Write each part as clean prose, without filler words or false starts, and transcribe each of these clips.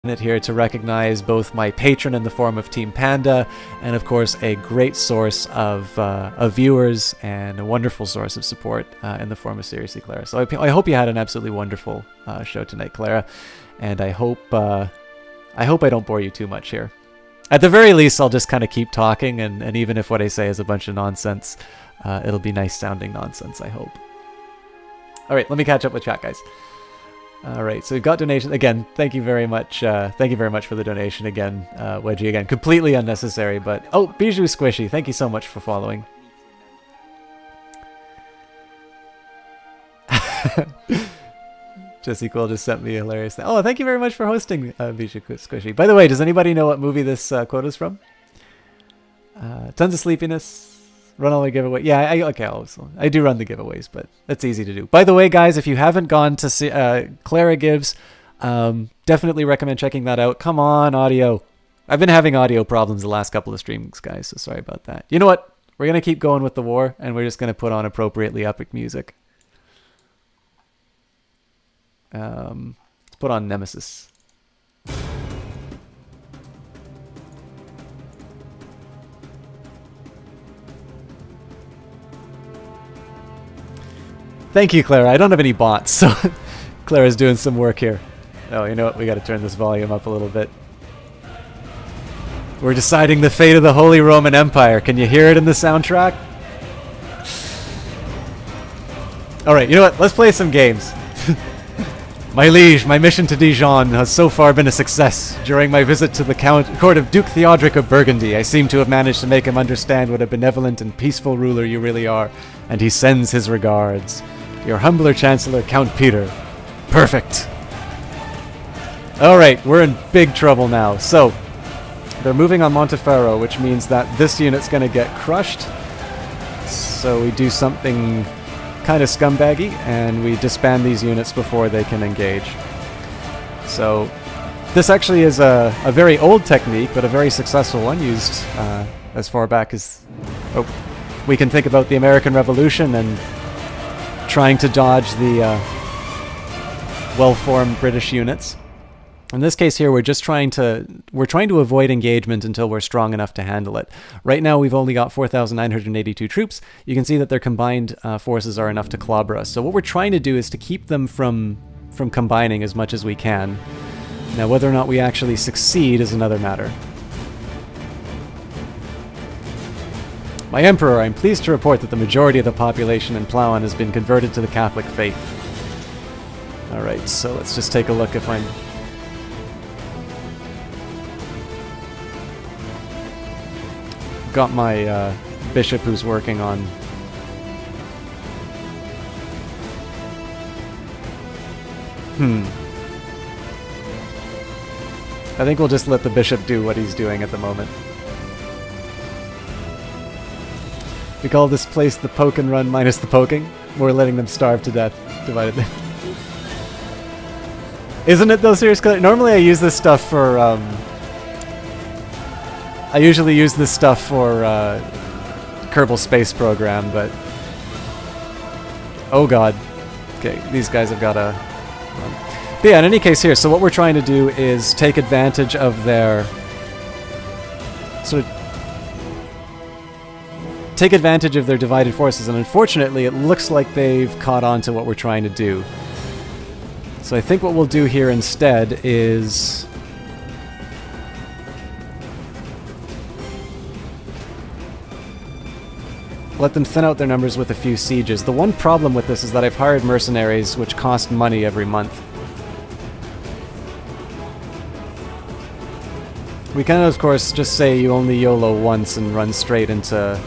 it here to recognize both my patron in the form of Team Panda, and of course a great source of viewers and a wonderful source of support in the form of Seriously Clara. So I hope you had an absolutely wonderful show tonight, Clara, and I hope I don't bore you too much here. At the very least, I'll just kind of keep talking, and even if what I say is a bunch of nonsense, it'll be nice sounding nonsense, I hope. All right, let me catch up with chat, guys. All right, so we've got donations again. Thank you very much. Thank you very much for the donation again, Wedgie. Again, completely unnecessary, but oh, Bijou Squishy, thank you so much for following. Jesse Quill just sent me a hilarious thing. Oh, thank you very much for hosting, Bijou Squishy. By the way, does anybody know what movie this quote is from? Tons of Sleepiness. Run all the giveaway. Yeah, I do run the giveaways, but that's easy to do. By the way, guys, if you haven't gone to see Clara Gives, definitely recommend checking that out. Come on, audio. I've been having audio problems the last couple of streams, guys, so sorry about that. You know what? We're going to keep going with the war, and we're just going to put on appropriately epic music. Let's put on Nemesis. Thank you, Clara. I don't have any bots, so Clara's doing some work here. Oh, you know what? We got to turn this volume up a little bit. We're deciding the fate of the Holy Roman Empire. Can you hear it in the soundtrack? All right, you know what? Let's play some games. My liege, my mission to Dijon has so far been a success. During my visit to the court of Duke Theodoric of Burgundy, I seem to have managed to make him understand what a benevolent and peaceful ruler you really are, and he sends his regards. Your humbler Chancellor, Count Peter. Perfect. Alright, we're in big trouble now. So, they're moving on Monteferro, which means that this unit's going to get crushed. So we do something kind of scumbaggy, and we disband these units before they can engage. So, this actually is a very old technique, but a very successful one, used as far back as we can think about the American Revolution and trying to dodge the well-formed British units. In this case here, we're trying to avoid engagement until we're strong enough to handle it. Right now, we've only got 4,982 troops. You can see that their combined forces are enough to clobber us. So what we're trying to do is to keep them from combining as much as we can. Now, whether or not we actually succeed is another matter. My Emperor, I'm pleased to report that the majority of the population in Plauen has been converted to the Catholic faith. Alright, so let's just take a look if I'm... Got my bishop who's working on... I think we'll just let the bishop do what he's doing at the moment. We call this place the poke and run minus the poking. We're letting them starve to death. Divided them. Isn't it though, seriously? Normally I use this stuff for, I usually use this stuff for, Kerbal Space Program, but... Oh god. Okay, these guys have got a... But yeah, in any case here, so what we're trying to do is take advantage of their... sort of... take advantage of their divided forces, and unfortunately it looks like they've caught on to what we're trying to do. So I think what we'll do here instead is... let them thin out their numbers with a few sieges. The one problem with this is that I've hired mercenaries which cost money every month. We can, of course, just say you only YOLO once and run straight into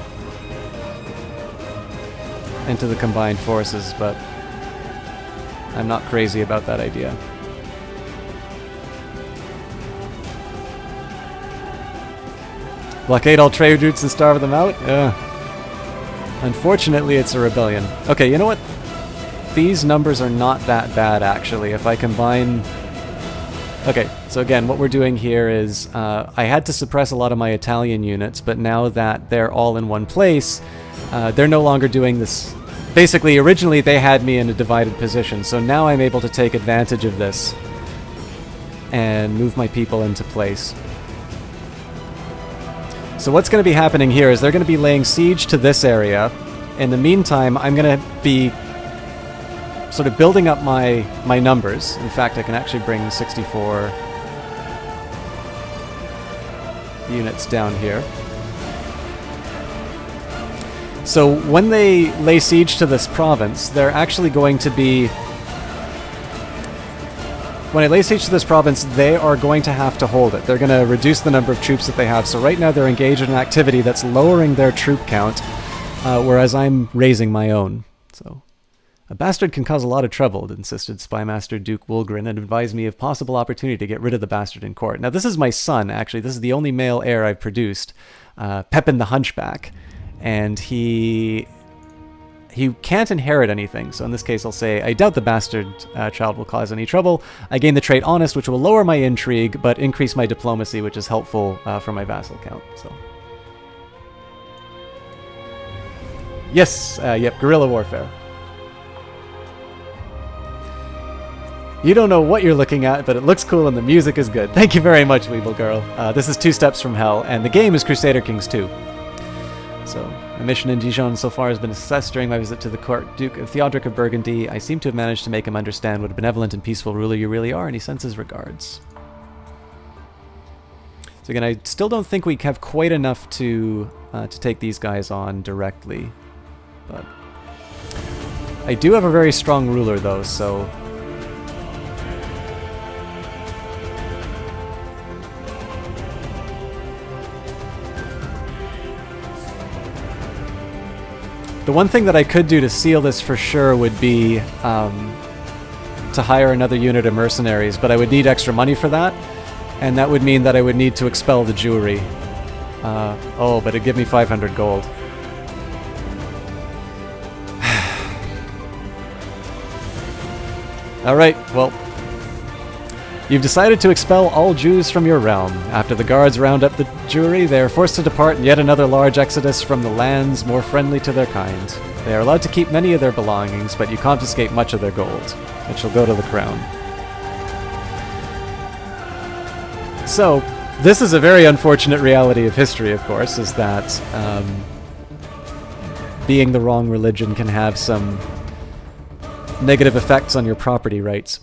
the combined forces, but I'm not crazy about that idea. Blockade all trade routes and starve them out? Unfortunately, it's a rebellion. Okay, you know what? These numbers are not that bad, actually. If I combine... Okay, so again, what we're doing here is... I had to suppress a lot of my Italian units, but now that they're all in one place, they're no longer doing this... Basically, originally they had me in a divided position, so now I'm able to take advantage of this and move my people into place. So what's going to be happening here is they're going to be laying siege to this area. In the meantime, I'm going to be sort of building up my numbers. In fact, I can actually bring 64 units down here. So when they lay siege to this province, they're actually going to be... When I lay siege to this province, they are going to have to hold it. They're going to reduce the number of troops that they have. So right now they're engaged in an activity that's lowering their troop count, whereas I'm raising my own. So a bastard can cause a lot of trouble, insisted Spymaster Duke Wulgrin, and advised me of possible opportunity to get rid of the bastard in court. Now this is my son, actually. This is the only male heir I've produced, Pepin the Hunchback. And he can't inherit anything, so in this case I'll say, I doubt the bastard child will cause any trouble. I gain the trait Honest, which will lower my intrigue, but increase my diplomacy, which is helpful for my vassal count. So, yes, yep, guerrilla warfare. You don't know what you're looking at, but it looks cool and the music is good. Thank you very much, Weeble Girl. This is 2 Steps from Hell, and the game is Crusader Kings 2. So, my mission in Dijon so far has been a success. During my visit to the court Duke of Theodoric of Burgundy, I seem to have managed to make him understand what a benevolent and peaceful ruler you really are, and he sends his regards. So again, I still don't think we have quite enough to take these guys on directly, but I do have a very strong ruler though, so... The one thing that I could do to seal this for sure would be to hire another unit of mercenaries, but I would need extra money for that, and that would mean that I would need to expel the Jewry. Oh, but it'd give me 500 gold. Alright, well, you've decided to expel all Jews from your realm. After the guards round up the Jewry, they are forced to depart in yet another large exodus from the lands more friendly to their kind. They are allowed to keep many of their belongings, but you confiscate much of their gold, which shall go to the crown. So, this is a very unfortunate reality of history, of course, is that being the wrong religion can have some negative effects on your property rights.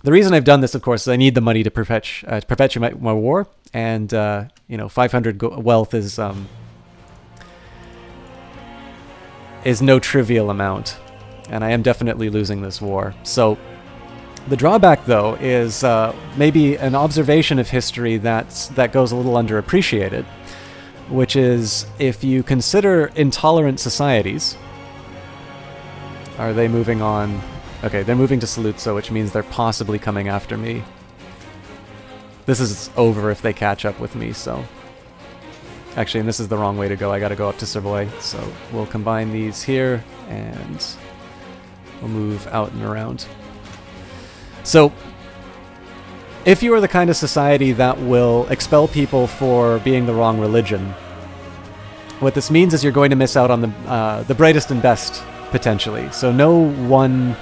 The reason I've done this, of course, is I need the money to perpetuate my war, and, you know, 500 wealth is no trivial amount, and I am definitely losing this war. So, the drawback, though, is maybe an observation of history that goes a little underappreciated, which is, if you consider intolerant societies, are they moving on? Okay, they're moving to Saluzzo, which means they're possibly coming after me. This is over if they catch up with me, so... Actually, and this is the wrong way to go. I gotta go up to Savoy. So we'll combine these here, and we'll move out and around. So, if you are the kind of society that will expel people for being the wrong religion, what this means is you're going to miss out on the brightest and best, potentially. So no one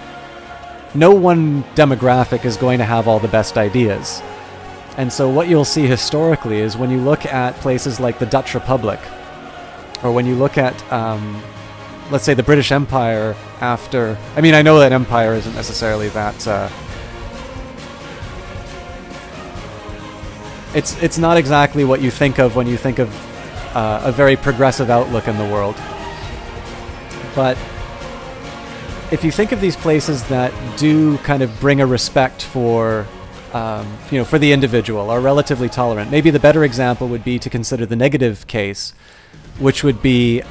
demographic is going to have all the best ideas. And so what you'll see historically is when you look at places like the Dutch Republic, or when you look at, let's say, the British Empire after... I mean, I know that empire isn't necessarily that... It's not exactly what you think of when you think of a very progressive outlook in the world. But if you think of these places that do kind of bring a respect for, you know, for the individual, are relatively tolerant, maybe the better example would be to consider the negative case, which would be,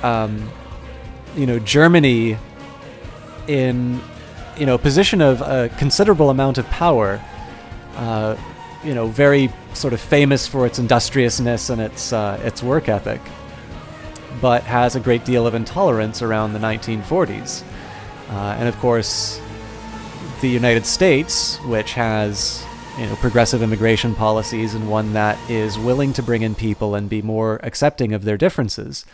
you know, Germany in, you know, a position of a considerable amount of power, you know, very sort of famous for its industriousness and its work ethic, but has a great deal of intolerance around the 1940s. And of course, the United States, which has, you know, progressive immigration policies and one that is willing to bring in people and be more accepting of their differences,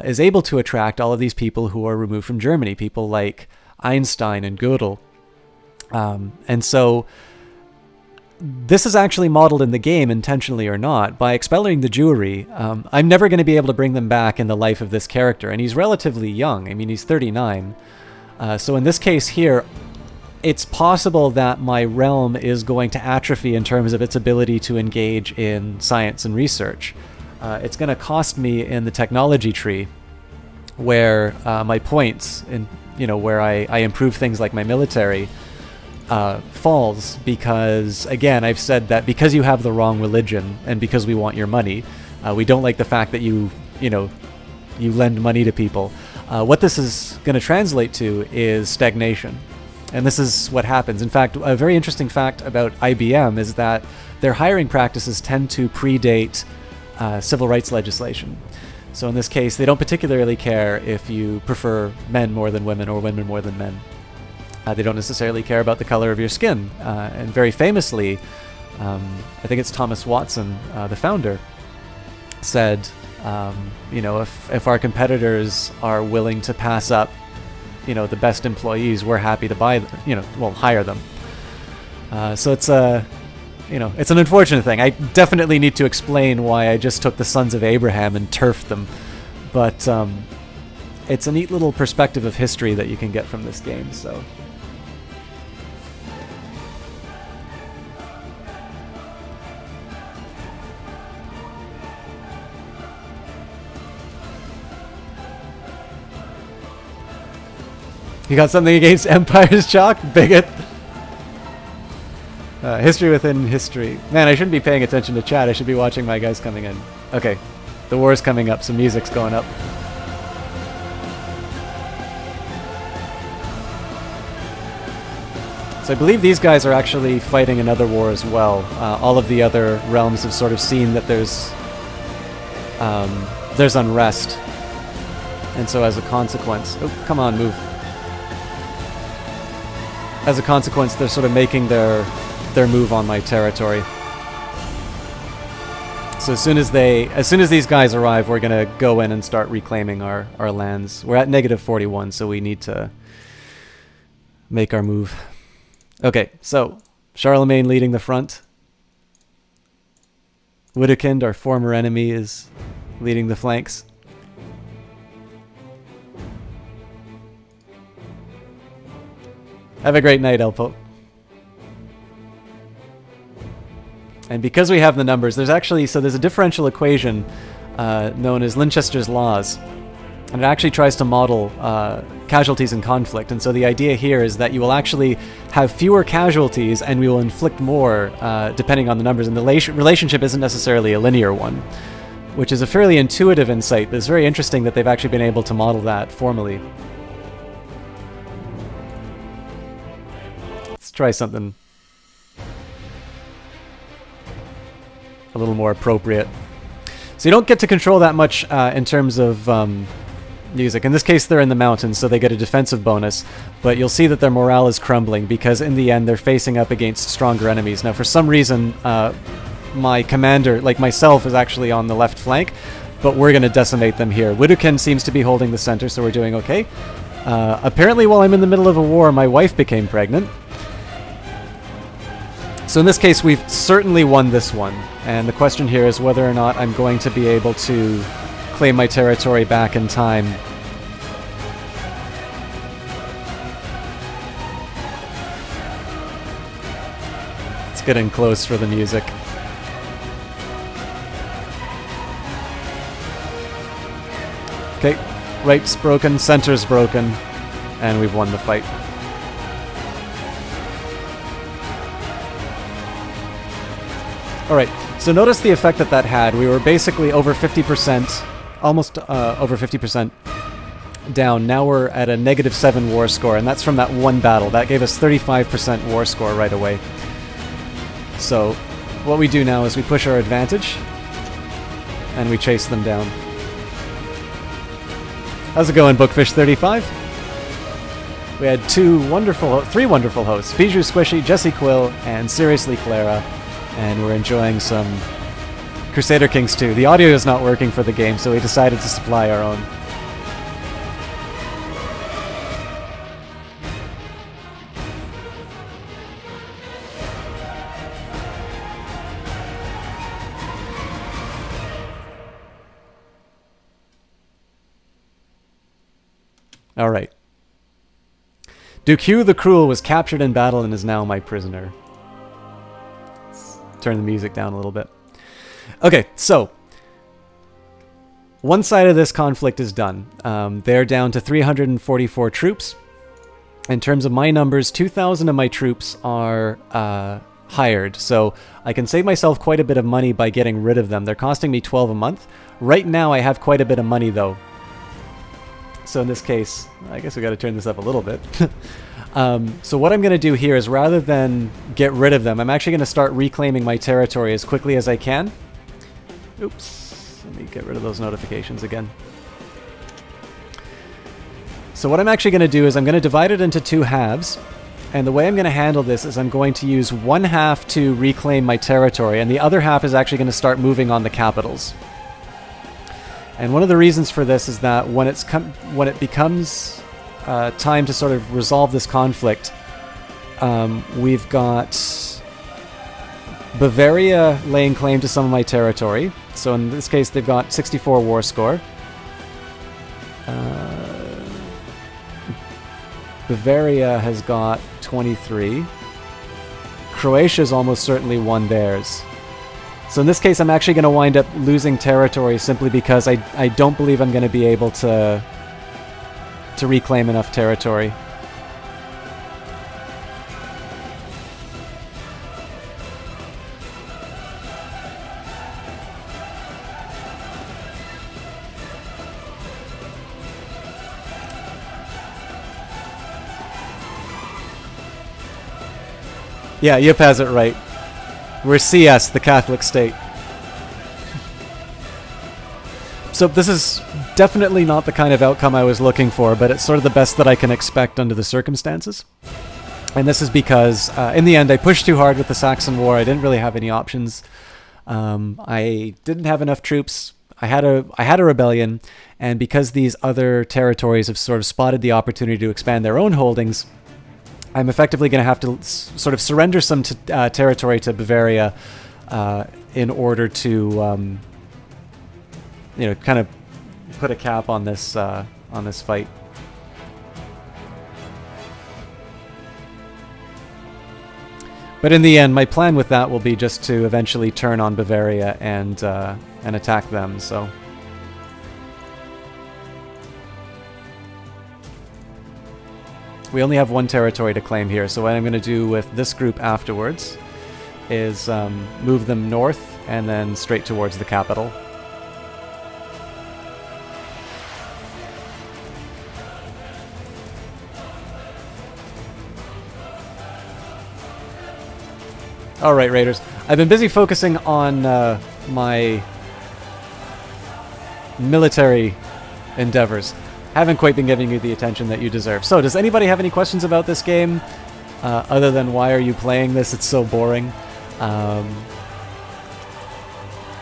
is able to attract all of these people who are removed from Germany, people like Einstein and Gödel. And so this is actually modeled in the game, intentionally or not. By expelling the Jewry, I'm never going to be able to bring them back in the life of this character, and he's relatively young. I mean, he's 39. So in this case here, it's possible that my realm is going to atrophy in terms of its ability to engage in science and research. It's going to cost me in the technology tree, where my points, in, where I improve things like my military, falls, because, again, I've said that because you have the wrong religion and because we want your money, we don't like the fact that you lend money to people. What this is going to translate to is stagnation. And this is what happens. In fact, a very interesting fact about IBM is that their hiring practices tend to predate civil rights legislation. So in this case, they don't particularly care if you prefer men more than women or women more than men. They don't necessarily care about the color of your skin. And very famously, I think it's Thomas Watson, the founder, said, if our competitors are willing to pass up the best employees, we're happy to buy them, hire them. So it's it's an unfortunate thing. I definitely need to explain why I just took the sons of Abraham and turfed them, but it's a neat little perspective of history that you can get from this game. So. You got something against Empire's Chalk? Bigot. History within history. Man, I shouldn't be paying attention to chat. I should be watching my guys coming in. Okay. The war's coming up. Some music's going up. So I believe these guys are actually fighting another war as well. All of the other realms have sort of seen that there's unrest. And so as a consequence... Oh, come on, move. As a consequence, they're sort of making their move on my territory. So as soon as these guys arrive, we're gonna go in and start reclaiming our lands. We're at -41, so we need to make our move. Okay, so Charlemagne leading the front. Widukind, our former enemy, is leading the flanks. Have a great night, Elpo. And because we have the numbers, there's a differential equation known as Linchester's laws. And it actually tries to model casualties in conflict. And so the idea here is that you will actually have fewer casualties and we will inflict more depending on the numbers. And the relationship isn't necessarily a linear one, which is a fairly intuitive insight, but it's very interesting that they've actually been able to model that formally. Try something a little more appropriate. So you don't get to control that much in terms of music. In this case, they're in the mountains, so they get a defensive bonus, but you'll see that their morale is crumbling because in the end they're facing up against stronger enemies. Now, for some reason, my commander, like myself, is actually on the left flank, but we're going to decimate them here. Widukind seems to be holding the center, so we're doing okay. Apparently, while I'm in the middle of a war, my wife became pregnant. So in this case, we've certainly won this one, and the question here is whether or not I'm going to be able to claim my territory back in time. It's getting close for the music. Okay, right's broken, center's broken, and we've won the fight. Alright, so notice the effect that had. We were basically over 50%, almost over 50% down. Now we're at a -7 war score, and that's from that one battle. That gave us 35% war score right away. So what we do now is we push our advantage, and we chase them down. How's it going, Bookfish 35? We had three wonderful hosts, Bijou Squishy, Jesse Quill, and Seriously Clara. And we're enjoying some Crusader Kings 2. The audio is not working for the game, so we decided to supply our own. All right. Duke Hugh the Cruel was captured in battle and is now my prisoner. Let's turn the music down a little bit. Okay, so one side of this conflict is done. They're down to 344 troops. In terms of my numbers, 2,000 of my troops are hired, so I can save myself quite a bit of money by getting rid of them. They're costing me 12 a month. Right now I have quite a bit of money though. So in this case, I guess we got to turn this up a little bit. So what I'm going to do here is rather than get rid of them, I'm actually going to start reclaiming my territory as quickly as I can. Oops, let me get rid of those notifications again. So what I'm actually going to do is I'm going to divide it into 2 halves. And the way I'm going to handle this is I'm going to use 1 half to reclaim my territory, and the other half is actually going to start moving on the capitals. And one of the reasons for this is that when it becomes time to sort of resolve this conflict, we've got Bavaria laying claim to some of my territory. So in this case, they've got 64 war score. Bavaria has got 23. Croatia's almost certainly won theirs. So in this case, I'm actually going to wind up losing territory simply because I don't believe I'm going to be able to reclaim enough territory. Yeah, Yip has it right. We're CS, the Catholic state. So this is definitely not the kind of outcome I was looking for, but it's sort of the best that I can expect under the circumstances. And this is because, in the end, I pushed too hard with the Saxon War. I didn't really have any options. I didn't have enough troops. I had a rebellion, and because these other territories have sort of spotted the opportunity to expand their own holdings, I'm effectively going to have to sort of surrender some territory to Bavaria in order to, you know, kind of put a cap on this fight. But in the end, my plan with that will be just to eventually turn on Bavaria and attack them. So. We only have 1 territory to claim here, so what I'm going to do with this group afterwards is move them north and then straight towards the capital. Alright, Raiders. I've been busy focusing on my military endeavors. Haven't quite been giving you the attention that you deserve. So, does anybody have any questions about this game? Other than, why are you playing this? It's so boring.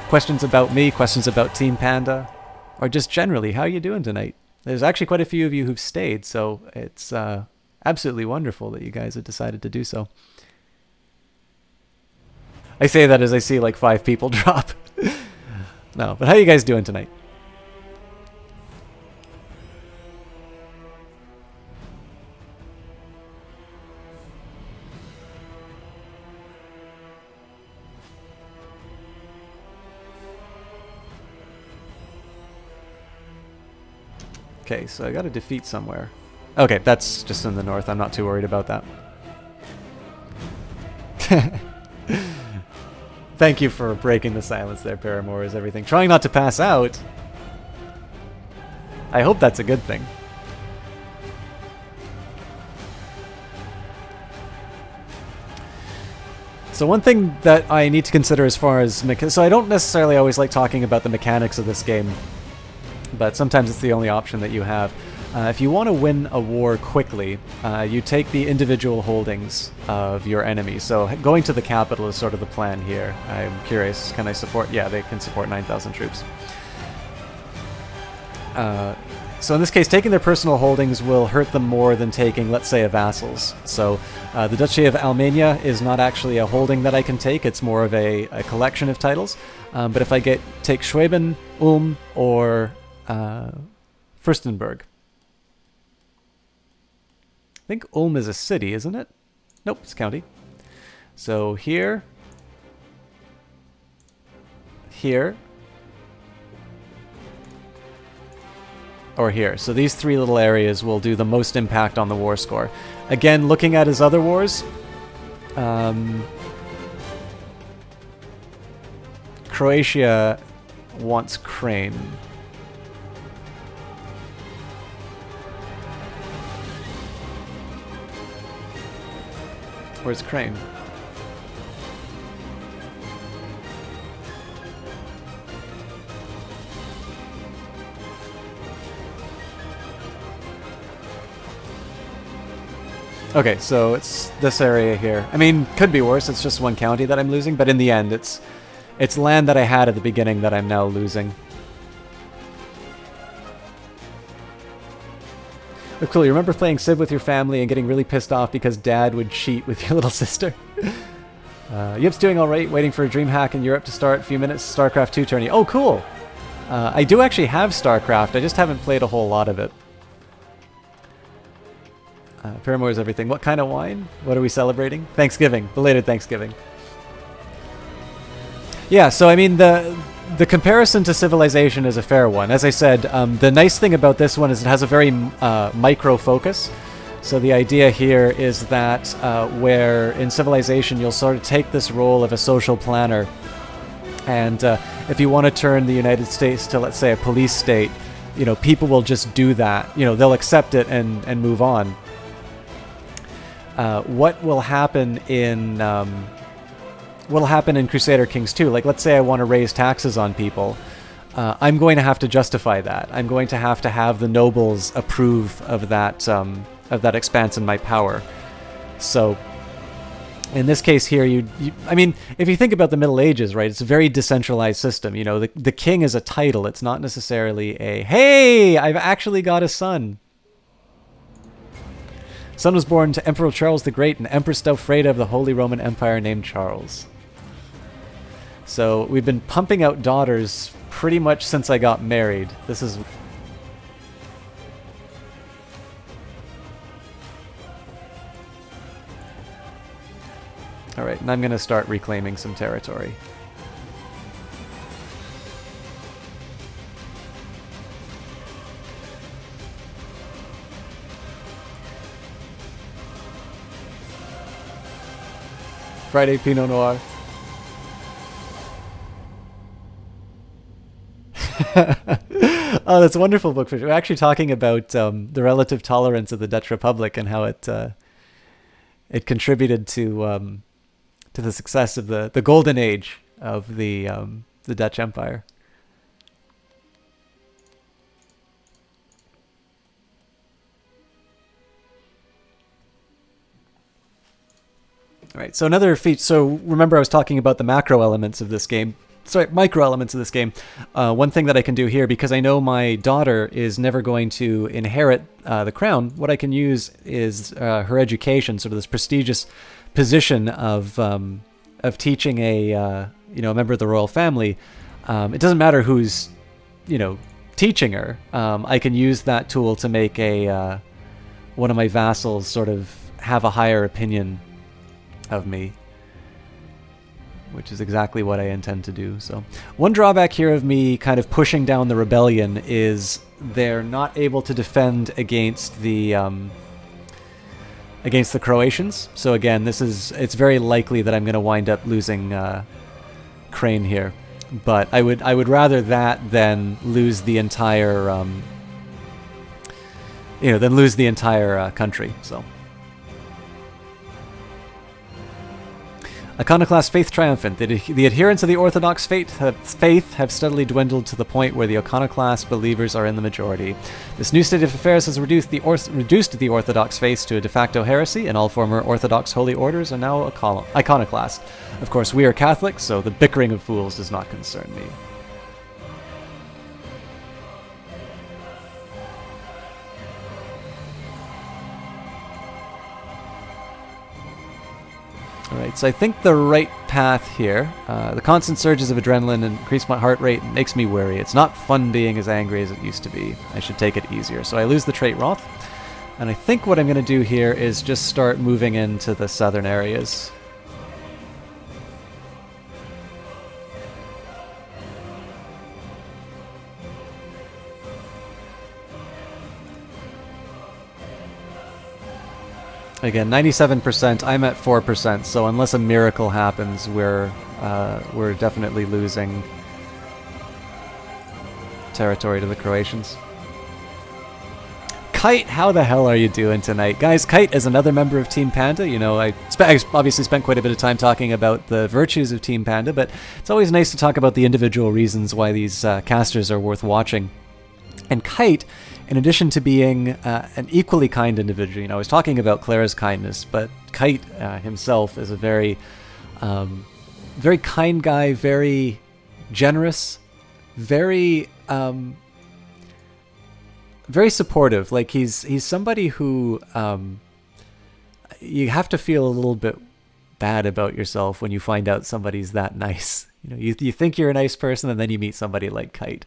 Questions about me? Questions about Team Panda? Or just generally, how are you doing tonight? There's actually quite a few of you who've stayed, so it's absolutely wonderful that you guys have decided to do so. I say that as I see like 5 people drop. No, but how are you guys doing tonight? Okay, so I got to defeat somewhere. Okay, that's just in the north. I'm not too worried about that. Thank you for breaking the silence there, Paramore, is everything. Trying not to pass out. I hope that's a good thing. So one thing that I need to consider as far as... So I don't necessarily always like talking about the mechanics of this game, but sometimes it's the only option that you have. If you want to win a war quickly, you take the individual holdings of your enemy. So going to the capital is sort of the plan here. I'm curious, can I support? Yeah, they can support 9,000 troops. So in this case, taking their personal holdings will hurt them more than taking, let's say, a vassal's. So the Duchy of Almania is not actually a holding that I can take. It's more of a collection of titles. But if I take Schwaben, Ulm, or Fürstenberg, think Ulm is a city, isn't it? Nope, it's a county. So here, here, or here. So these three little areas will do the most impact on the war score. Again, looking at his other wars, Croatia wants Crane. Where's Crane? Okay, so it's this area here. I mean, could be worse. It's just one county that I'm losing, but in the end, it's land that I had at the beginning that I'm now losing. Oh, cool. You remember playing Civ with your family and getting really pissed off because Dad would cheat with your little sister? Yip's doing all right. Waiting for a DreamHack in Europe to start. A few minutes. StarCraft 2 tourney. Oh, cool. I do actually have StarCraft. I just haven't played a whole lot of it. Paramore is everything. What kind of wine? What are we celebrating? Thanksgiving. Belated Thanksgiving. Yeah, so I mean, the comparison to Civilization is a fair one. As I said, the nice thing about this one is it has a very micro focus. So the idea here is that where in Civilization you'll sort of take this role of a social planner, and if you want to turn the United States to, let's say, a police state, you know, people will just do that. You know, they'll accept it and move on. What will happen in Crusader Kings 2? Like, let's say I want to raise taxes on people. I'm going to have to justify that. I'm going to have the nobles approve of that expanse in my power. So, in this case here, I mean, if you think about the Middle Ages, right, it's a very decentralized system. You know, the king is a title. It's not necessarily a, hey, I've actually got a son. Son was born to Emperor Charles the Great and Empress Elfreda of the Holy Roman Empire named Charles. So we've been pumping out daughters pretty much since I got married. This is... Alright, and I'm going to start reclaiming some territory. Friday Pinot Noir. Oh, that's a wonderful book. We're actually talking about the relative tolerance of the Dutch Republic and how it contributed to the success of the golden age of the Dutch Empire. All right, so another feature. So remember, I was talking about the macro elements of this game. Sorry, micro elements of this game. One thing that I can do here, because I know my daughter is never going to inherit the crown, what I can use is her education, sort of this prestigious position of teaching a member of the royal family. It doesn't matter who's teaching her. I can use that tool to make one of my vassals sort of have a higher opinion of me, which is exactly what I intend to do. So one drawback here of me kind of pushing down the rebellion is they're not able to defend against the Croatians. So again, it's very likely that I'm going to wind up losing Crane here, but I would rather that than lose the entire country. So Iconoclast Faith Triumphant. The adherents of the Orthodox faith have steadily dwindled to the point where the Iconoclast believers are in the majority. This new state of affairs has reduced the Orthodox faith to a de facto heresy, and all former Orthodox holy orders are now Iconoclast. Of course, we are Catholics, so the bickering of fools does not concern me. Alright, so I think the right path here, the constant surges of adrenaline increase my heart rate and makes me wary. It's not fun being as angry as it used to be. I should take it easier. So I lose the trait Wrath. And I think what I'm going to do here is just start moving into the southern areas. Again, 97%, I'm at 4%, so unless a miracle happens, we're definitely losing territory to the Croatians. Kite, how the hell are you doing tonight? Guys, Kite is another member of Team Panda. You know, I obviously spent quite a bit of time talking about the virtues of Team Panda, but it's always nice to talk about the individual reasons why these casters are worth watching. And Kite, in addition to being an equally kind individual, you know, I was talking about Clara's kindness, but Kite himself is a very, very kind guy, very generous, very, very supportive. Like he's somebody who you have to feel a little bit bad about yourself when you find out somebody's that nice. You know, you think you're a nice person, and then you meet somebody like Kite.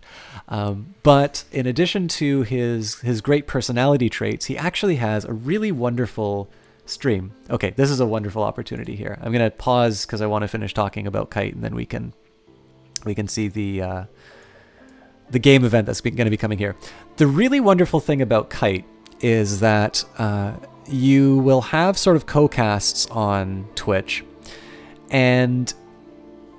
But in addition to his great personality traits, he actually has a really wonderful stream. Okay, this is a wonderful opportunity here. I'm gonna pause because I want to finish talking about Kite, and then we can see the game event that's going to be coming here. The really wonderful thing about Kite is that you will have sort of co-casts on Twitch, and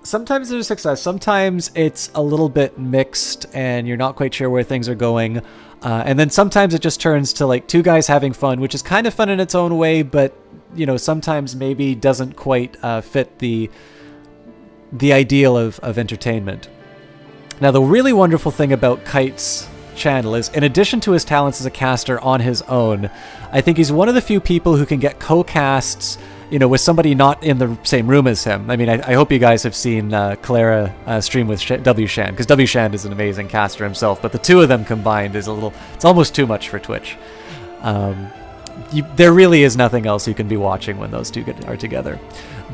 sometimes there's success, sometimes it's a little bit mixed and you're not quite sure where things are going, and then sometimes it just turns to like two guys having fun, which is kind of fun in its own way, but you know, sometimes maybe doesn't quite fit the ideal of entertainment. Now, the really wonderful thing about Kite's channel is, in addition to his talents as a caster on his own, I think he's one of the few people who can get co-casts, you know, with somebody not in the same room as him. I mean, I hope you guys have seen Clara stream with W Shan, because W Shan is an amazing caster himself, but the two of them combined is it's almost too much for Twitch. There really is nothing else you can be watching when those two are together.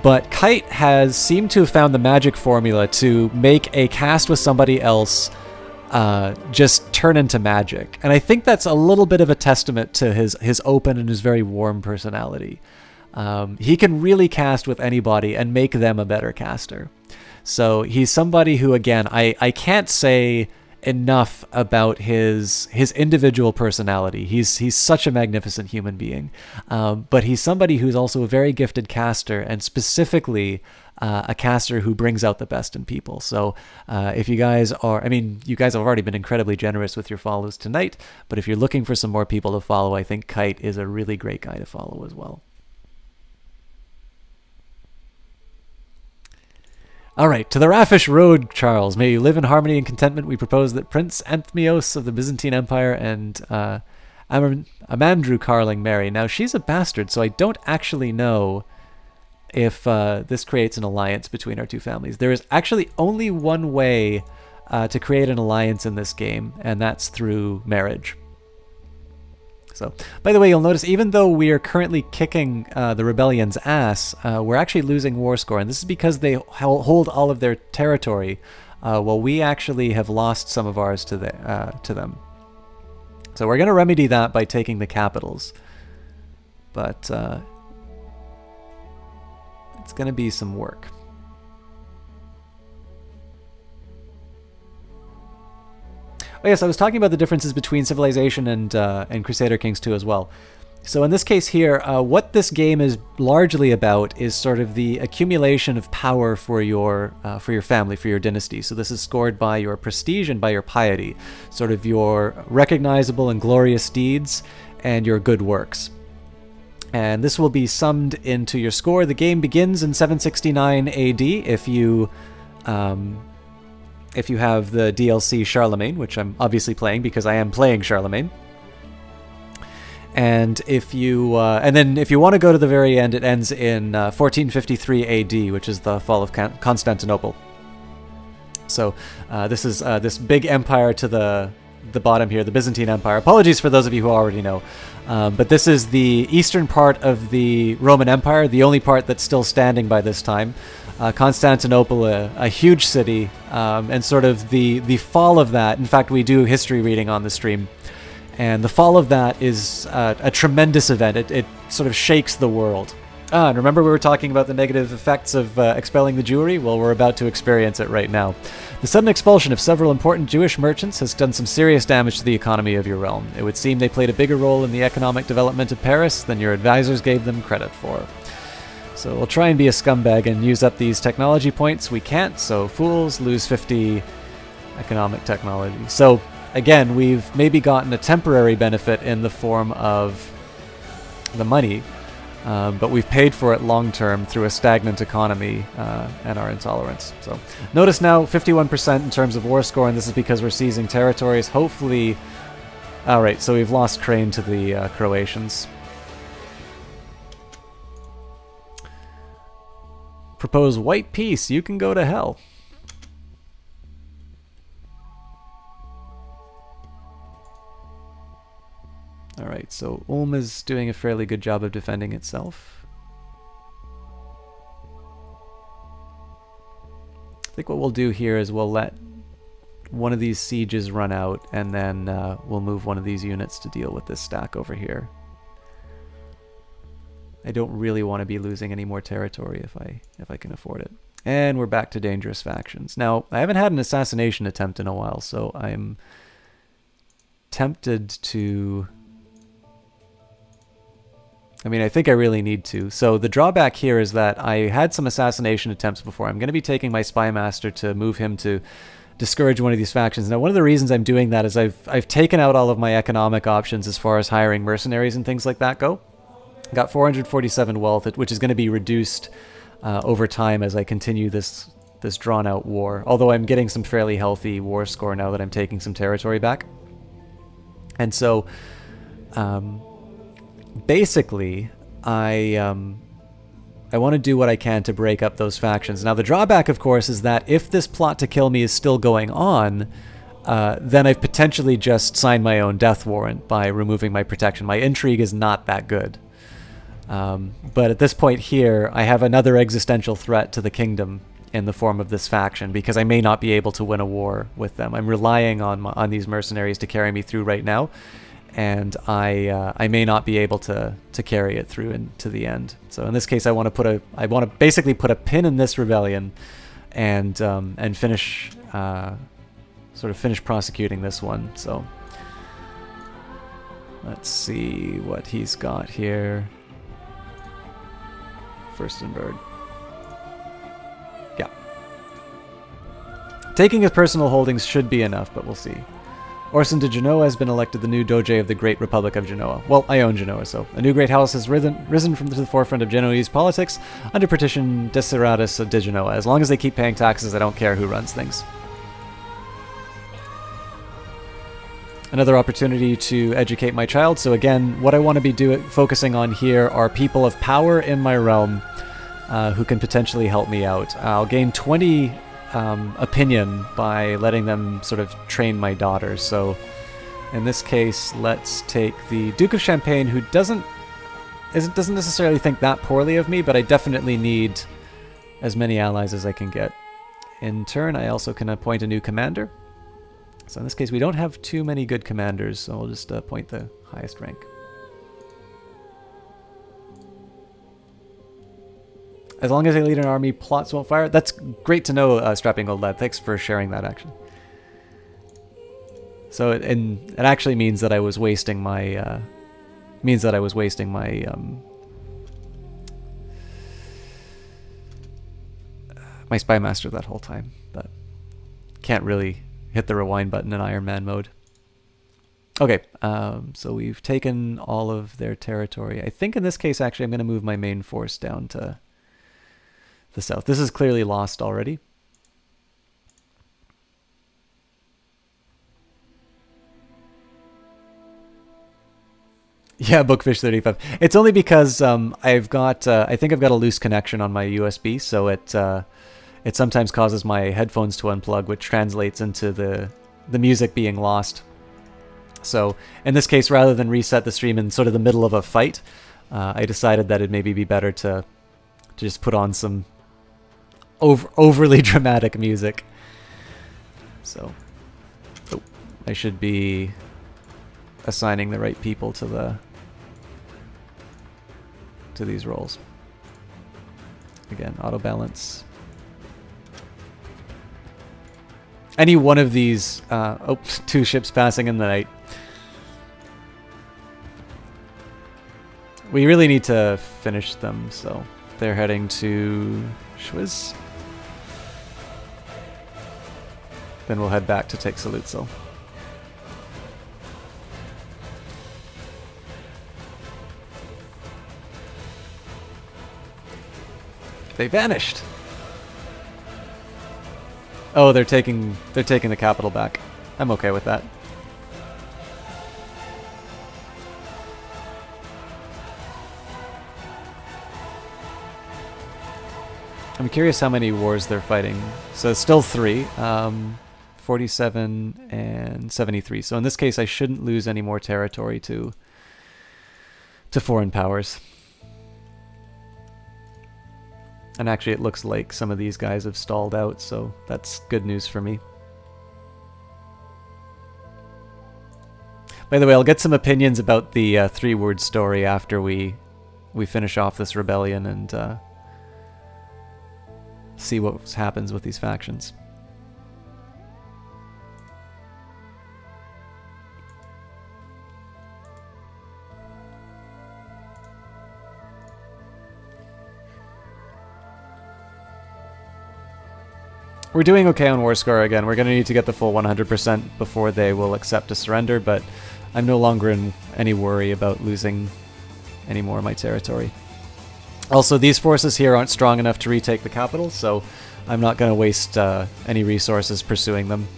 But Kite has seemed to have found the magic formula to make a cast with somebody else just turn into magic. And I think that's a little bit of a testament to his open and his very warm personality. He can really cast with anybody and make them a better caster. So he's somebody who, again, I can't say enough about his individual personality. He's such a magnificent human being, but he's somebody who's also a very gifted caster, and specifically a caster who brings out the best in people. So if you guys are, I mean, you guys have already been incredibly generous with your follows tonight, but if you're looking for some more people to follow, I think Kite is a really great guy to follow as well. All right, to the Rafish Road, Charles. May you live in harmony and contentment. We propose that Prince Anthemios of the Byzantine Empire and Amandrew Carling marry. Now, she's a bastard, so I don't actually know if this creates an alliance between our two families. There is actually only one way to create an alliance in this game, and that's through marriage. So, by the way, you'll notice even though we are currently kicking the rebellion's ass, we're actually losing war score, and this is because they hold all of their territory, while we actually have lost some of ours to them. So we're going to remedy that by taking the capitals, but it's going to be some work. Oh yes, I was talking about the differences between Civilization and Crusader Kings 2 as well. So in this case here, what this game is largely about is sort of the accumulation of power for your family, for your dynasty. So this is scored by your prestige and by your piety, sort of your recognizable and glorious deeds and your good works. And this will be summed into your score. The game begins in 769 AD if you have the DLC Charlemagne, which I'm obviously playing because I am playing Charlemagne. And if you then if you want to go to the very end, it ends in 1453 AD, which is the fall of Constantinople. So this is this big empire to the bottom here, the Byzantine Empire. Apologies for those of you who already know, but this is the eastern part of the Roman Empire, the only part that's still standing by this time. Constantinople, a huge city, and sort of the fall of that. In fact, we do history reading on the stream. And the fall of that is a tremendous event. It sort of shakes the world. And remember we were talking about the negative effects of expelling the Jewry? Well, we're about to experience it right now. The sudden expulsion of several important Jewish merchants has done some serious damage to the economy of your realm. It would seem they played a bigger role in the economic development of Paris than your advisors gave them credit for. So we'll try and be a scumbag and use up these technology points. We can't, so fools lose 50 economic technology. So again, we've maybe gotten a temporary benefit in the form of the money, but we've paid for it long-term through a stagnant economy and our intolerance. So notice now 51% in terms of war score, and this is because we're seizing territories. Hopefully... Alright, so we've lost Crane to the Croatians. Propose white peace, you can go to hell. Alright, so Ulm is doing a fairly good job of defending itself. I think what we'll do here is we'll let one of these sieges run out, and then we'll move one of these units to deal with this stack over here. I don't really want to be losing any more territory if I can afford it. And we're back to dangerous factions. Now, I haven't had an assassination attempt in a while, so I'm tempted to... I mean, I think I really need to. So the drawback here is that I had some assassination attempts before. I'm going to be taking my spy master to move him to discourage one of these factions. Now, one of the reasons I'm doing that is I've taken out all of my economic options as far as hiring mercenaries and things like that go. Got 447 wealth, which is going to be reduced over time as I continue this drawn-out war. Although I'm getting some fairly healthy war score now that I'm taking some territory back. And so, basically, I want to do what I can to break up those factions. Now, the drawback, of course, is that if this plot to kill me is still going on, then I've potentially just signed my own death warrant by removing my protection. My intrigue is not that good. But at this point here, I have another existential threat to the kingdom in the form of this faction, because I may not be able to win a war with them. I'm relying on these mercenaries to carry me through right now, and I may not be able to carry it through into the end. So in this case, I want to basically put a pin in this rebellion, and finish sort of finish prosecuting this one. So let's see what he's got here. Furstenberg. Yeah. Taking his personal holdings should be enough, but we'll see. Orson de Genoa has been elected the new Doge of the Great Republic of Genoa. Well, I own Genoa, so a new great house has risen from the forefront of Genoese politics under petition Desideratus de Genoa. As long as they keep paying taxes, I don't care who runs things. Another opportunity to educate my child. So again, what I want to be focusing on here are people of power in my realm who can potentially help me out. I'll gain 20 opinion by letting them sort of train my daughter. So in this case, let's take the Duke of Champagne, who doesn't necessarily think that poorly of me, but I definitely need as many allies as I can get. In turn, I also can appoint a new commander. So in this case, we don't have too many good commanders, so I'll just appoint the highest rank. As long as I lead an army, plots won't fire. That's great to know, Strapping Old Lad. Thanks for sharing that, actually. So it actually means that I was wasting my my spy master that whole time, but can't really hit the rewind button in Iron Man mode. Okay, so we've taken all of their territory. I think in this case, actually, I'm going to move my main force down to the south. This is clearly lost already. Yeah, Bookfish 35. It's only because I've got, I think I've got a loose connection on my USB, so it sometimes causes my headphones to unplug, which translates into the music being lost. So in this case, rather than reset the stream in sort of the middle of a fight, I decided that it'd maybe be better to just put on some overly dramatic music. So I should be... assigning the right people to these roles. Again, auto balance. Any one of these, oh, 2 ships passing in the night. We really need to finish them, so they're heading to Schwiz. Then we'll head back to take Saluzzo. They vanished. Oh, they're taking the capital back. I'm okay with that. I'm curious how many wars they're fighting. So it's still 3, 47 and 73. So in this case, I shouldn't lose any more territory to foreign powers. And actually, it looks like some of these guys have stalled out, so that's good news for me. By the way, I'll get some opinions about the 3-word story after we finish off this rebellion and see what happens with these factions. We're doing okay on war score again. We're going to need to get the full 100% before they will accept a surrender, but I'm no longer in any worry about losing any more of my territory. Also, these forces here aren't strong enough to retake the capital, so I'm not going to waste any resources pursuing them.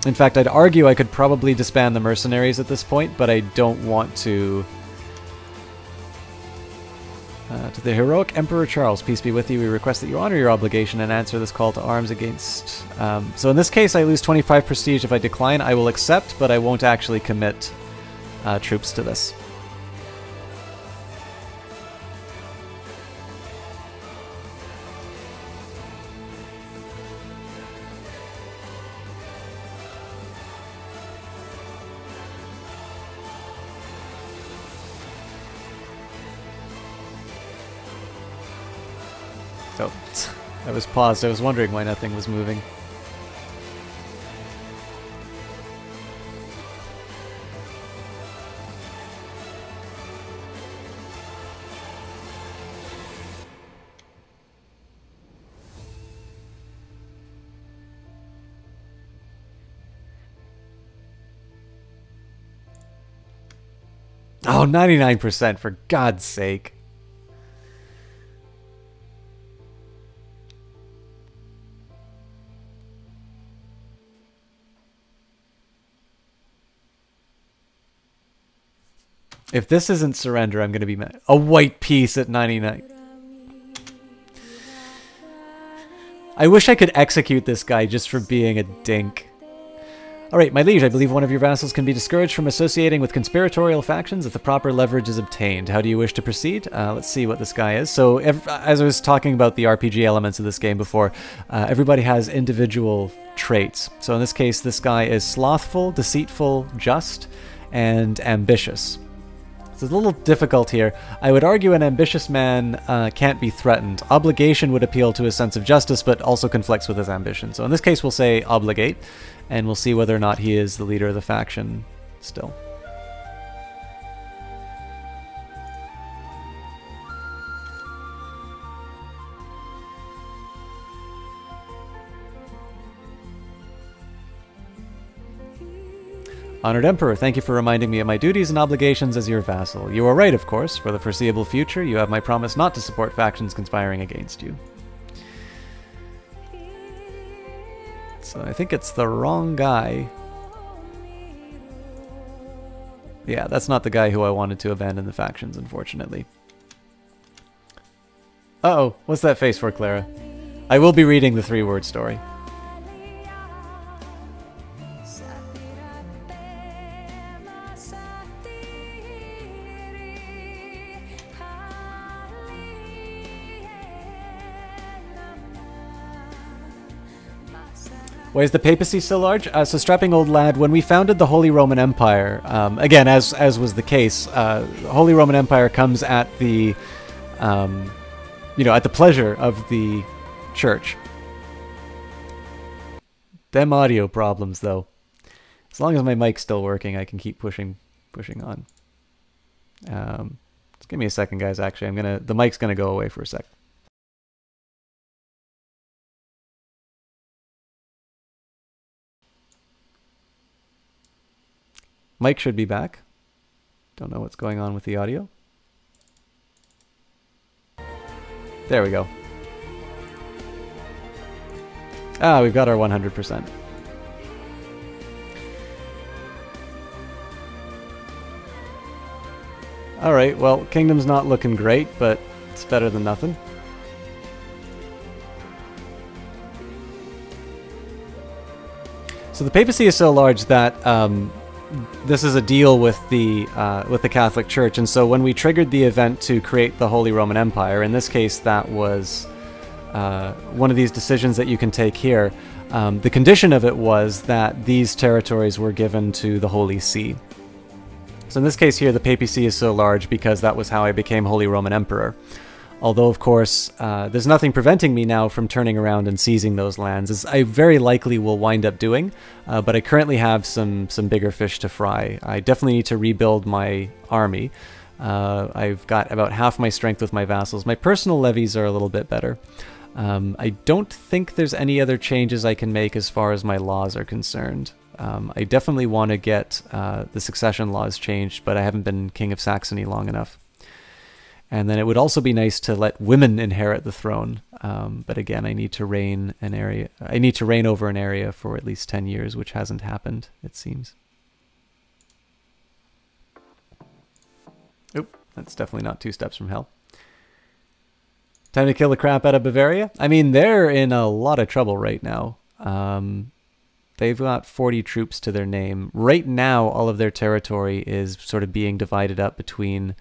In fact, I'd argue I could probably disband the mercenaries at this point, but I don't want to... to the heroic Emperor Charles, peace be with you, we request that you honor your obligation and answer this call to arms against... so in this case, I lose 25 prestige if I decline. I will accept, but I won't actually commit troops to this. Oh, I was paused. I was wondering why nothing was moving. Oh, 99%, for God's sake. If this isn't surrender, I'm going to be mad. A white piece at 99. I wish I could execute this guy just for being a dink. Alright, my liege, I believe one of your vassals can be discouraged from associating with conspiratorial factions if the proper leverage is obtained. How do you wish to proceed? Let's see what this guy is. So, as I was talking about the RPG elements of this game before, everybody has individual traits. So in this case, this guy is slothful, deceitful, just, and ambitious. So it's a little difficult here. I would argue an ambitious man can't be threatened. Obligation would appeal to his sense of justice, but also conflicts with his ambition. So in this case, we'll say obligate, and we'll see whether or not he is the leader of the faction still. Honored Emperor, thank you for reminding me of my duties and obligations as your vassal. You are right, of course. For the foreseeable future, you have my promise not to support factions conspiring against you. So I think it's the wrong guy. Yeah, that's not the guy who I wanted to abandon the factions, unfortunately. Uh-oh, what's that face for, Clara? I will be reading the 3-word story. Why is the papacy so large? So strapping old lad, when we founded the Holy Roman Empire, again, as was the case, Holy Roman Empire comes at the, at the pleasure of the church. Them audio problems, though. As long as my mic's still working, I can keep pushing on. Just give me a second, guys. Actually, the mic's gonna go away for a sec. Mic should be back. Don't know what's going on with the audio. There we go. Ah, we've got our 100%. Alright, well, Kingdom's not looking great, but it's better than nothing. So the papacy is so large that this is a deal with the Catholic Church, and so when we triggered the event to create the Holy Roman Empire, in this case that was one of these decisions that you can take here. The condition of it was that these territories were given to the Holy See. So in this case here, the papacy is so large because that was how I became Holy Roman Emperor. Although, of course, there's nothing preventing me now from turning around and seizing those lands, as I very likely will wind up doing, but I currently have some bigger fish to fry. I definitely need to rebuild my army. I've got about half my strength with my vassals. My personal levies are a little bit better. I don't think there's any other changes I can make as far as my laws are concerned. I definitely want to get the succession laws changed, but I haven't been King of Saxony long enough. And then it would also be nice to let women inherit the throne. But again, I need to reign over an area for at least 10 years, which hasn't happened, it seems. Oop, that's definitely not 2 steps from hell. Time to kill the crap out of Bavaria? I mean, they're in a lot of trouble right now. They've got 40 troops to their name. Right now, all of their territory is sort of being divided up between...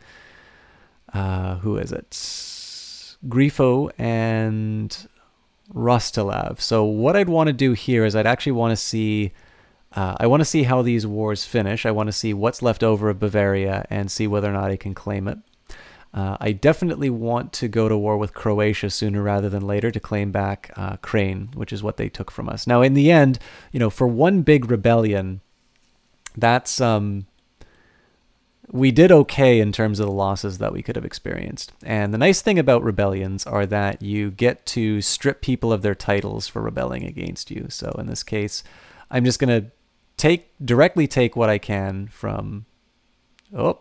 who is it? Grifo and Rostelav. So what I'd want to do here is I'd actually want to see... I want to see how these wars finish. I want to see what's left over of Bavaria and see whether or not I can claim it. I definitely want to go to war with Croatia sooner rather than later to claim back Crane, which is what they took from us. Now, in the end, for one big rebellion, that's... we did okay in terms of the losses that we could have experienced. And the nice thing about rebellions are that you get to strip people of their titles for rebelling against you. So in this case, I'm just going to directly take what I can from... Oh.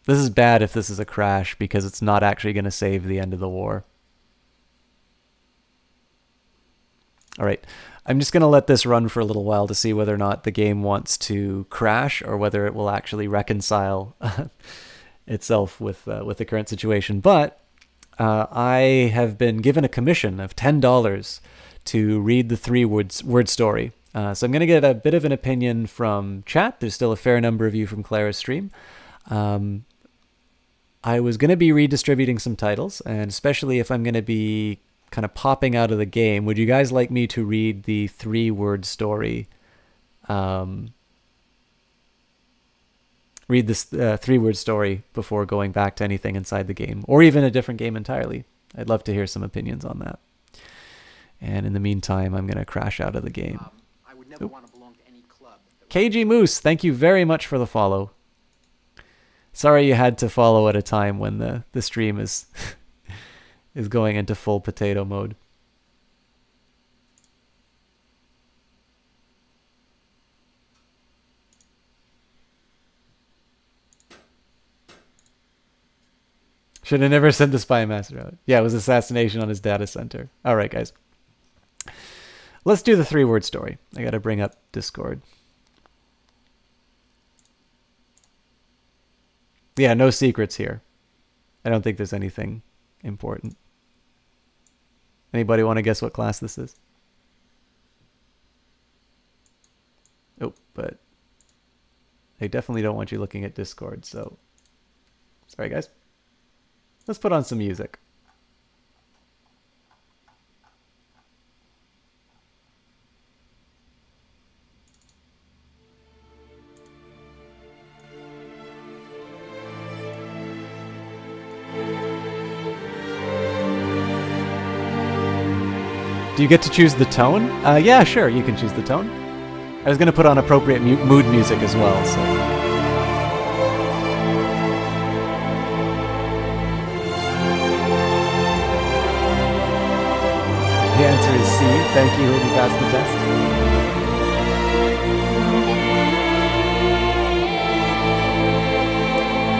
This is bad if this is a crash because it's not actually going to save the end of the war. All right. I'm just going to let this run for a little while to see whether or not the game wants to crash or whether it will actually reconcile itself with the current situation. But I have been given a commission of $10 to read the 3-word story. So I'm going to get a bit of an opinion from chat. There's still a fair number of you from Clara's stream. I was going to be redistributing some titles, and especially if I'm going to be kind of popping out of the game, would you guys like me to read the 3-word story? Read this 3-word story before going back to anything inside the game, or even a different game entirely. I'd love to hear some opinions on that. And in the meantime, I'm going to crash out of the game. I would never want to belong to any club. KG Moose, thank you very much for the follow. Sorry you had to follow at a time when the stream is is going into full potato mode. Should have never sent the spy master out. Yeah, it was assassination on his data center. All right, guys. Let's do the 3-word story. I got to bring up Discord. Yeah, no secrets here. I don't think there's anything important. Anybody want to guess what class this is? Oh, but I definitely don't want you looking at Discord, so sorry guys. Let's put on some music. Do you get to choose the tone? Yeah, sure, you can choose the tone. I was going to put on appropriate mood music as well, so... The answer is C. Thank you, you passed the test.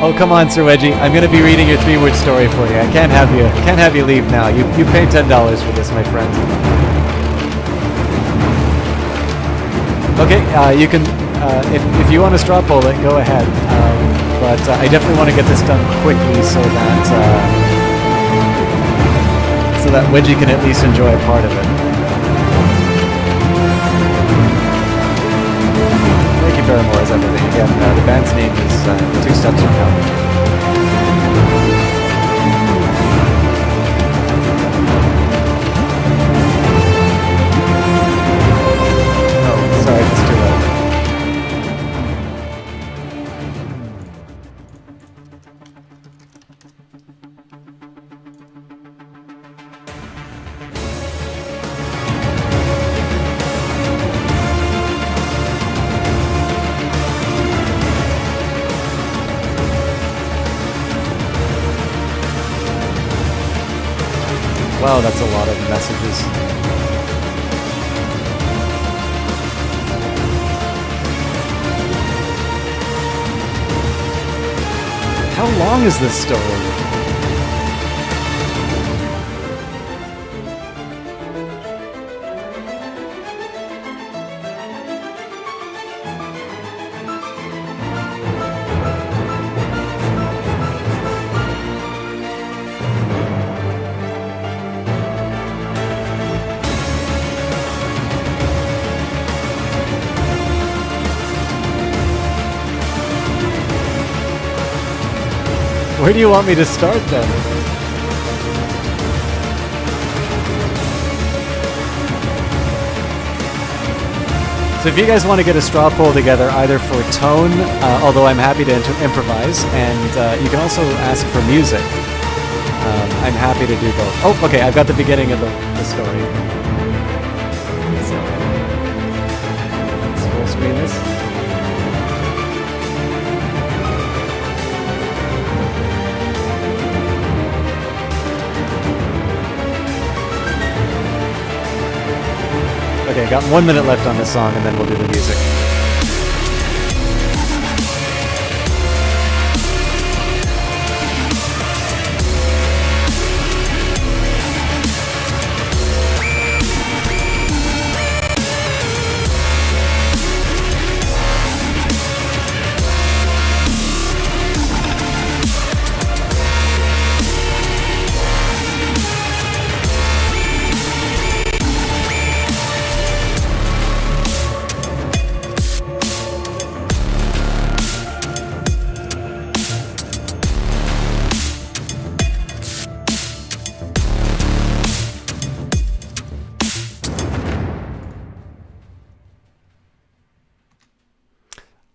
Oh, come on, Sir Wedgie. I'm going to be reading your three-word story for you. I can't have you leave now. You paid $10 for this, my friend. Okay, you can, if you want to straw poll it, go ahead. But I definitely want to get this done quickly so that Wedgie can at least enjoy a part of it. Thank you very much, everything. Again, the band's name is Two Steps From Hell. Oh, sorry, it's too loud. Wow, that's a lot of messages. How long is this story? Where do you want me to start then? So if you guys want to get a straw poll together, either for tone, although I'm happy to improvise, and you can also ask for music. I'm happy to do both. Oh, okay, I've got the beginning of the story. So, let's full screen this. Okay, got 1 minute left on this song, and then we'll do the music.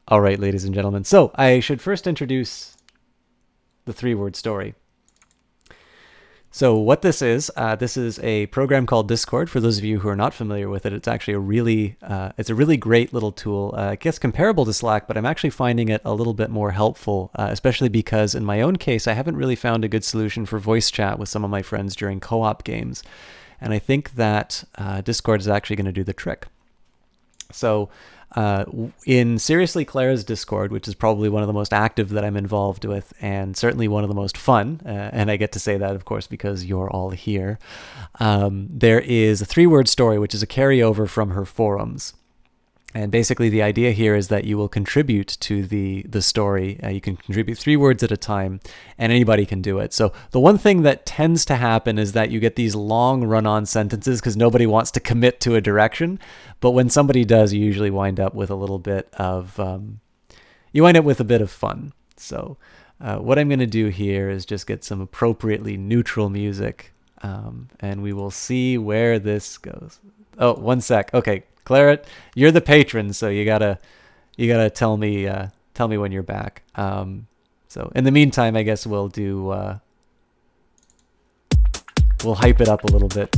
All right, ladies and gentlemen. So I should first introduce the three-word story. So what this is a program called Discord. For those of you who are not familiar with it, it's actually a really great little tool. I guess comparable to Slack, but I'm actually finding it a little bit more helpful, especially because in my own case, I haven't really found a good solution for voice chat with some of my friends during co-op games. And I think that Discord is actually going to do the trick. So in Seriously Claire's Discord, which is probably one of the most active that I'm involved with, and certainly one of the most fun, and I get to say that, of course, because you're all here, there is a three-word story, which is a carryover from her forums. And basically the idea here is that you will contribute to the story. You can contribute 3 words at a time, and anybody can do it. So the one thing that tends to happen is that you get these long run-on sentences because nobody wants to commit to a direction. But when somebody does, you usually wind up with a little bit of, you wind up with a bit of fun. So what I'm going to do here is just get some appropriately neutral music, and we will see where this goes. Oh, 1 sec. Okay. Claret, you're the patron, so you gotta tell me when you're back. So in the meantime, I guess we'll do we'll hype it up a little bit.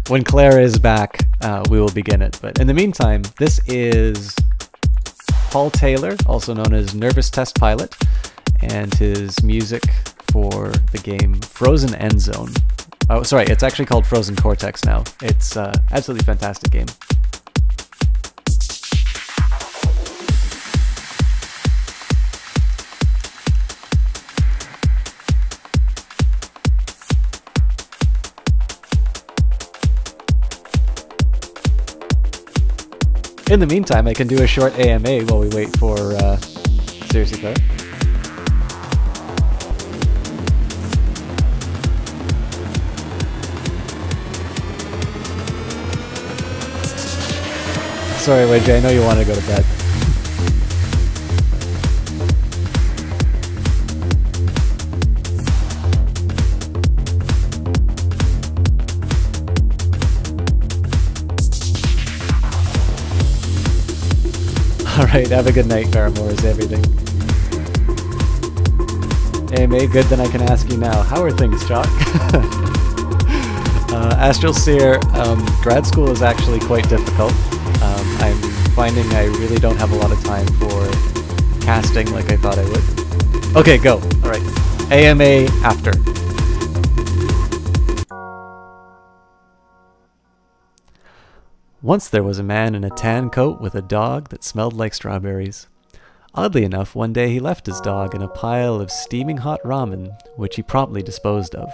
when Clara is back, we will begin it. But in the meantime, this is Paul Taylor, also known as Nervous Test Pilot, and his music for the game Frozen End Zone. Oh, sorry, it's actually called Frozen Cortex now. It's absolutely fantastic game. In the meantime, I can do a short AMA while we wait for Seriously Clara. Sorry, Wedgie, I know you want to go to bed. Alright, have a good night, Paramore is everything. AMA, good, then I can ask you now. How are things, Chalk? Astral Seer, grad school is actually quite difficult. I'm finding I really don't have a lot of time for casting like I thought I would. Okay, go. Alright. AMA after. Once there was a man in a tan coat with a dog that smelled like strawberries. Oddly enough, one day he left his dog in a pile of steaming hot ramen, which he promptly disposed of.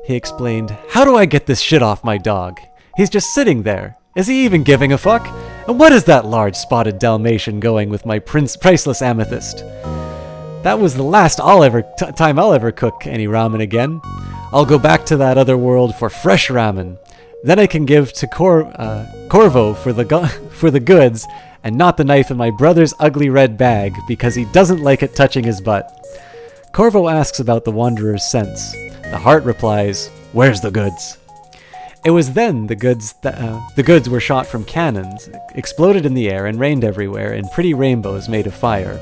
He explained, "How do I get this shit off my dog? He's just sitting there. Is he even giving a fuck? And what is that large spotted Dalmatian going with my priceless amethyst? That was the last time I'll ever cook any ramen again. I'll go back to that other world for fresh ramen. Then I can give to Corvo for the goods, and not the knife in my brother's ugly red bag, because he doesn't like it touching his butt." Corvo asks about the wanderer's sense. The heart replies, "Where's the goods?" It was then the goods were shot from cannons, exploded in the air, and rained everywhere in pretty rainbows made of fire.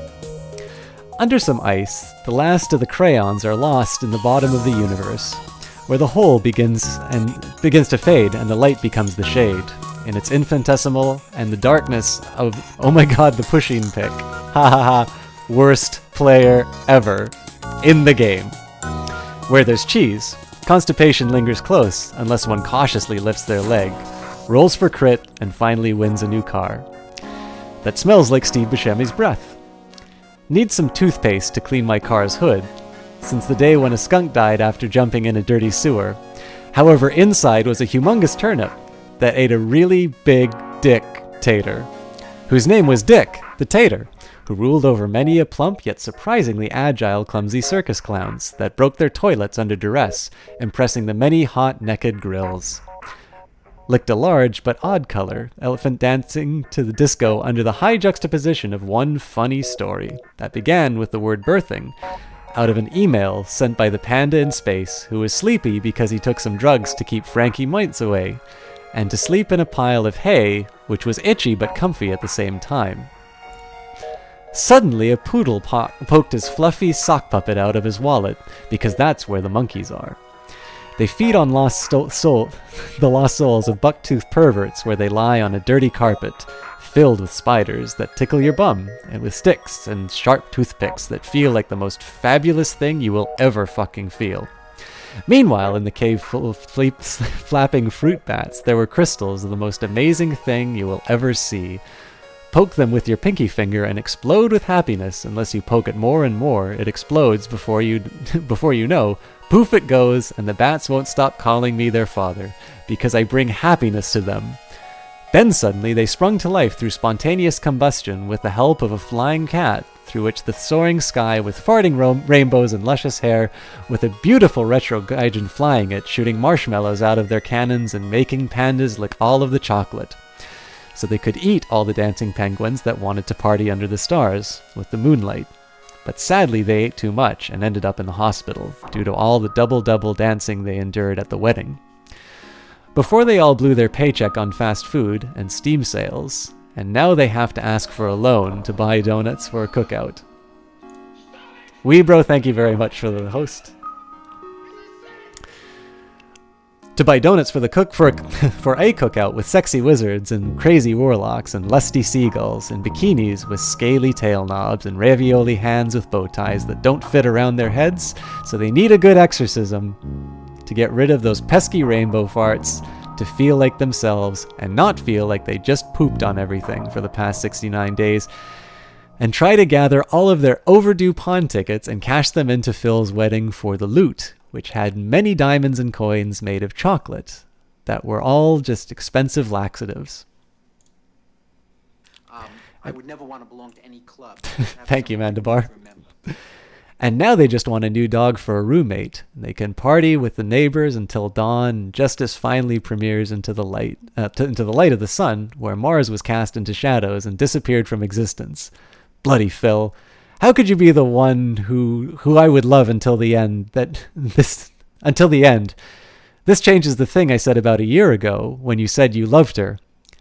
Under some ice, the last of the crayons are lost in the bottom of the universe, where the whole begins to fade and the light becomes the shade, in its infinitesimal and the darkness of, oh my god, the pushing pick. Ha ha ha, worst player ever in the game. Where there's cheese, constipation lingers close unless one cautiously lifts their leg, rolls for crit, and finally wins a new car. That smells like Steve Buscemi's breath. Need some toothpaste to clean my car's hood, since the day when a skunk died after jumping in a dirty sewer. However, inside was a humongous turnip that ate a really big dick tater, whose name was Dick, the Tater, who ruled over many a plump yet surprisingly agile clumsy circus clowns that broke their toilets under duress, impressing the many hot naked grills. Licked a large but odd color elephant dancing to the disco under the high juxtaposition of one funny story that began with the word birthing, out of an email sent by the panda in space who was sleepy because he took some drugs to keep Frankie mites away, and to sleep in a pile of hay, which was itchy but comfy at the same time. Suddenly a poodle poked his fluffy sock puppet out of his wallet, because that's where the monkeys are. They feed on the lost souls of buck-toothed perverts where they lie on a dirty carpet, filled with spiders that tickle your bum, and with sticks and sharp toothpicks that feel like the most fabulous thing you will ever fucking feel. Meanwhile, in the cave full of flapping fruit bats, there were crystals of the most amazing thing you will ever see. Poke them with your pinky finger and explode with happiness. Unless you poke it more and more, it explodes before you know, poof it goes, and the bats won't stop calling me their father, because I bring happiness to them. Then suddenly they sprung to life through spontaneous combustion with the help of a flying cat, through which the soaring sky with farting rainbows and luscious hair, with a beautiful retro gaijin flying it, shooting marshmallows out of their cannons and making pandas lick all of the chocolate. So they could eat all the dancing penguins that wanted to party under the stars, with the moonlight. But sadly they ate too much and ended up in the hospital, due to all the double-double dancing they endured at the wedding. Before they all blew their paycheck on fast food and Steam sales, and now they have to ask for a loan to buy donuts for a cookout. Weebro, thank you very much for the host. To buy donuts for the for a cookout with sexy wizards and crazy warlocks and lusty seagulls and bikinis with scaly tail knobs and ravioli hands with bow ties that don't fit around their heads, so they need a good exorcism to get rid of those pesky rainbow farts, to feel like themselves and not feel like they just pooped on everything for the past 69 days, and try to gather all of their overdue pawn tickets and cash them into Phil's wedding for the loot, which had many diamonds and coins made of chocolate that were all just expensive laxatives. I would never want to belong to any club. Thank you, Mandabar. And now they just want a new dog for a roommate. They can party with the neighbors until dawn. Justice finally premieres into the light of the sun, where Mars was cast into shadows and disappeared from existence. Bloody Phil. How could you be the one who I would love until the end? Until the end. This changes the thing I said about a year ago when you said you loved her.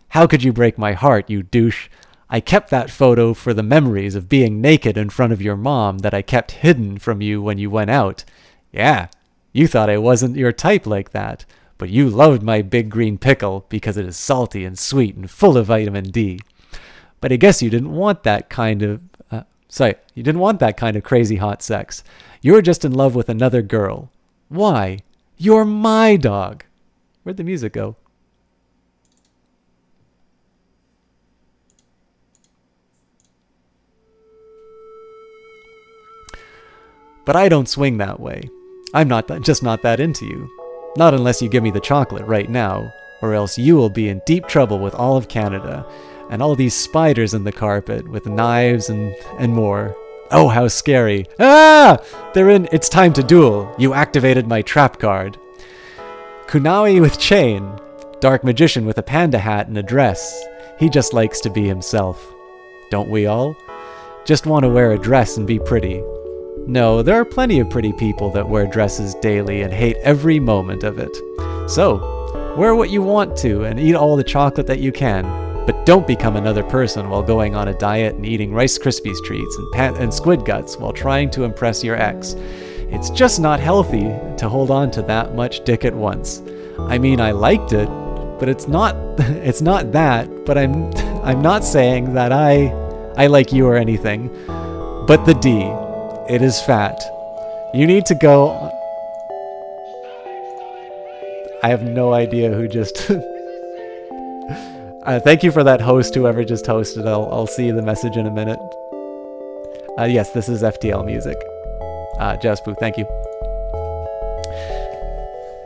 How could you break my heart, you douche? I kept that photo for the memories of being naked in front of your mom that I kept hidden from you when you went out. Yeah, you thought I wasn't your type like that, but you loved my big green pickle because it is salty and sweet and full of vitamin D. But I guess you didn't want that kind of you didn't want that kind of crazy hot sex. You were just in love with another girl. Why? You're my dog. Where'd the music go? But I don't swing that way. I'm just not that into you. Not unless you give me the chocolate right now, or else you will be in deep trouble with all of Canada. And all these spiders in the carpet with knives and more. Oh, how scary. Ah! They're in It's Time to Duel. You activated my trap card. Kunawi with chain. Dark magician with a panda hat and a dress. He just likes to be himself. Don't we all? Just want to wear a dress and be pretty. No, there are plenty of pretty people that wear dresses daily and hate every moment of it. So, wear what you want to and eat all the chocolate that you can. But don't become another person while going on a diet and eating Rice Krispies treats and squid guts while trying to impress your ex. It's just not healthy to hold on to that much dick at once. I mean, I liked it, but it's not that, but I'm not saying that I like you or anything. But the D, it is fat. You need to go. I have no idea who just thank you for that host, whoever just hosted. I'll see the message in a minute. Yes, this is FTL music. Jaspoo, thank you.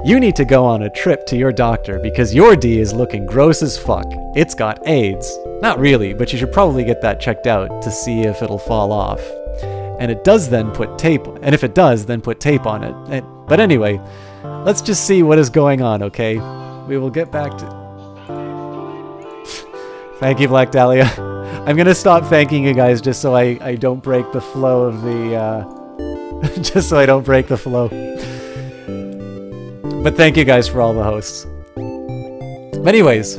You need to go on a trip to your doctor because your D is looking gross as fuck. It's got AIDS. Not really, but you should probably get that checked out to see if it'll fall off. And it does then put tape, and if it does, then put tape on it. But anyway, let's just see what is going on, okay? We will get back to... Thank you, Black Dahlia. I'm gonna stop thanking you guys just so I don't break the flow of the, just so I don't break the flow. But thank you guys for all the hosts. But anyways,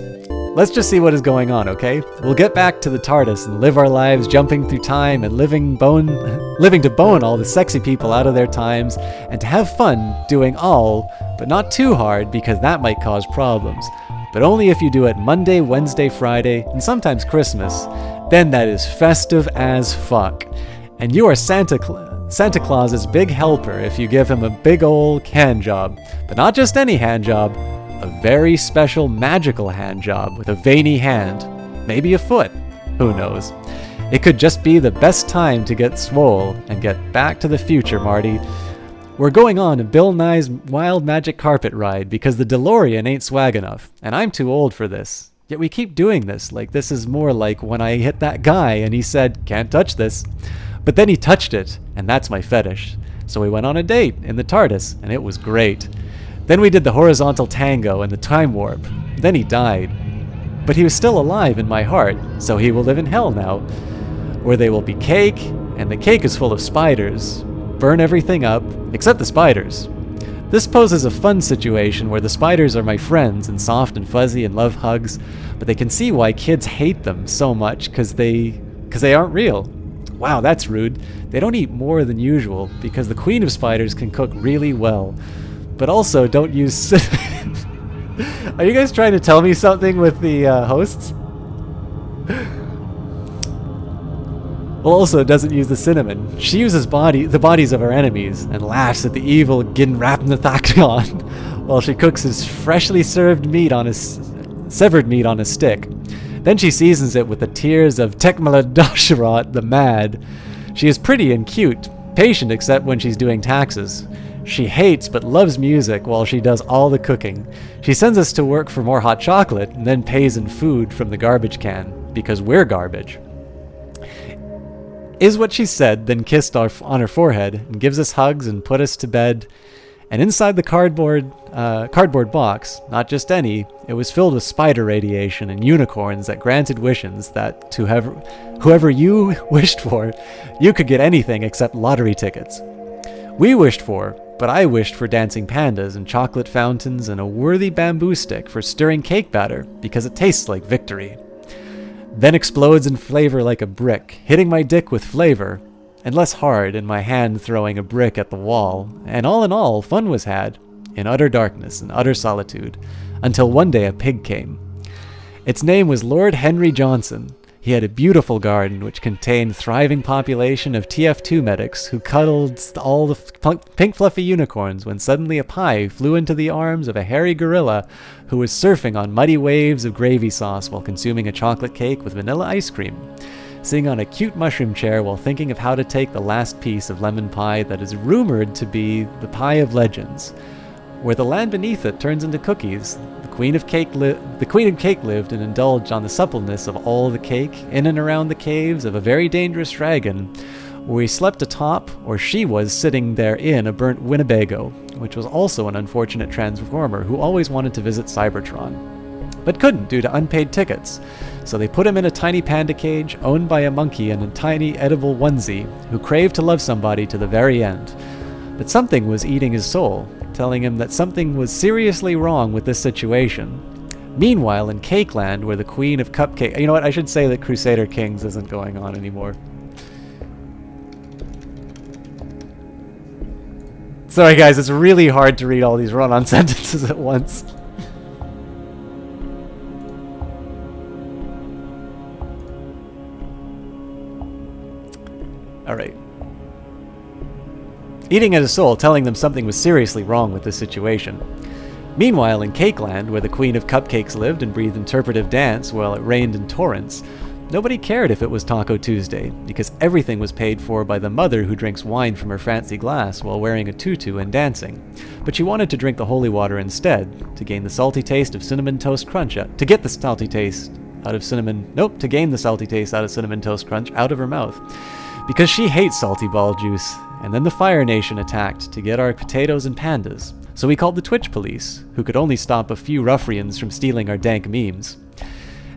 let's just see what is going on, okay? We'll get back to the TARDIS and live our lives jumping through time and living to bone all the sexy people out of their times and to have fun doing all, but not too hard because that might cause problems. But only if you do it Monday, Wednesday, Friday, and sometimes Christmas. Then that is festive as fuck. And you are Santa Claus's big helper if you give him a big ol' hand job. But not just any hand job, a very special magical hand job with a veiny hand. Maybe a foot. Who knows? It could just be the best time to get swole and get back to the future, Marty. We're going on a Bill Nye's Wild Magic Carpet ride because the DeLorean ain't swag enough, and I'm too old for this. Yet we keep doing this, like this is more like when I hit that guy and he said, "Can't touch this." But then he touched it, and that's my fetish. So we went on a date in the TARDIS, and it was great. Then we did the horizontal tango and the time warp. Then he died. But he was still alive in my heart, so he will live in hell now, where there will be cake, and the cake is full of spiders. Burn everything up, except the spiders. This poses a fun situation where the spiders are my friends and soft and fuzzy and love hugs, but they can see why kids hate them so much because they aren't real. Wow, that's rude. They don't eat more than usual because the queen of spiders can cook really well. But also don't use Are you guys trying to tell me something with the hosts? Well, also, it doesn't use the cinnamon. She uses the bodies of her enemies and laughs at the evil Ginrapnathakon while she cooks his freshly severed meat on a stick. Then she seasons it with the tears of Tekmaladasharat the Mad. She is pretty and cute, patient except when she's doing taxes. She hates but loves music while she does all the cooking. She sends us to work for more hot chocolate and then pays in food from the garbage can, because we're garbage. Is what she said, then kissed on her forehead and gives us hugs and put us to bed. And inside the cardboard box, not just any, it was filled with spider radiation and unicorns that granted wishes that to whoever you wished for, you could get anything except lottery tickets. We wished for, but I wished for dancing pandas and chocolate fountains and a worthy bamboo stick for stirring cake batter because it tastes like victory. Then explodes in flavor like a brick, hitting my dick with flavor, and less hard in my hand throwing a brick at the wall, and all in all, fun was had, in utter darkness and utter solitude, until one day a pig came. Its name was Lord Henry Johnson. He had a beautiful garden which contained thriving population of TF2 medics who cuddled all the pink fluffy unicorns when suddenly a pie flew into the arms of a hairy gorilla who was surfing on muddy waves of gravy sauce while consuming a chocolate cake with vanilla ice cream, sitting on a cute mushroom chair while thinking of how to take the last piece of lemon pie that is rumored to be the pie of legends. Where the land beneath it turns into cookies, the Queen of Cake lived and indulged on the suppleness of all the cake in and around the caves of a very dangerous dragon, where he slept atop, or she was sitting there in a burnt Winnebago, which was also an unfortunate transformer who always wanted to visit Cybertron, but couldn't due to unpaid tickets. So they put him in a tiny panda cage owned by a monkey and a tiny edible onesie who craved to love somebody to the very end. But something was eating his soul, telling him that something was seriously wrong with this situation. Meanwhile, in Cakeland, where the Queen of Cupcake... You know what, I should say that Crusader Kings isn't going on anymore. Sorry guys, it's really hard to read all these run-on sentences at once. Alright. Eating at his soul, telling them something was seriously wrong with this situation. Meanwhile, in Cakeland, where the Queen of Cupcakes lived and breathed interpretive dance while it rained in torrents, nobody cared if it was Taco Tuesday, because everything was paid for by the mother who drinks wine from her fancy glass while wearing a tutu and dancing. But she wanted to drink the holy water instead, to gain the salty taste of Cinnamon Toast Crunch to gain the salty taste out of Cinnamon Toast Crunch out of her mouth. Because she hates salty ball juice, and then the Fire Nation attacked to get our potatoes and pandas, so we called the Twitch police, who could only stop a few ruffians from stealing our dank memes.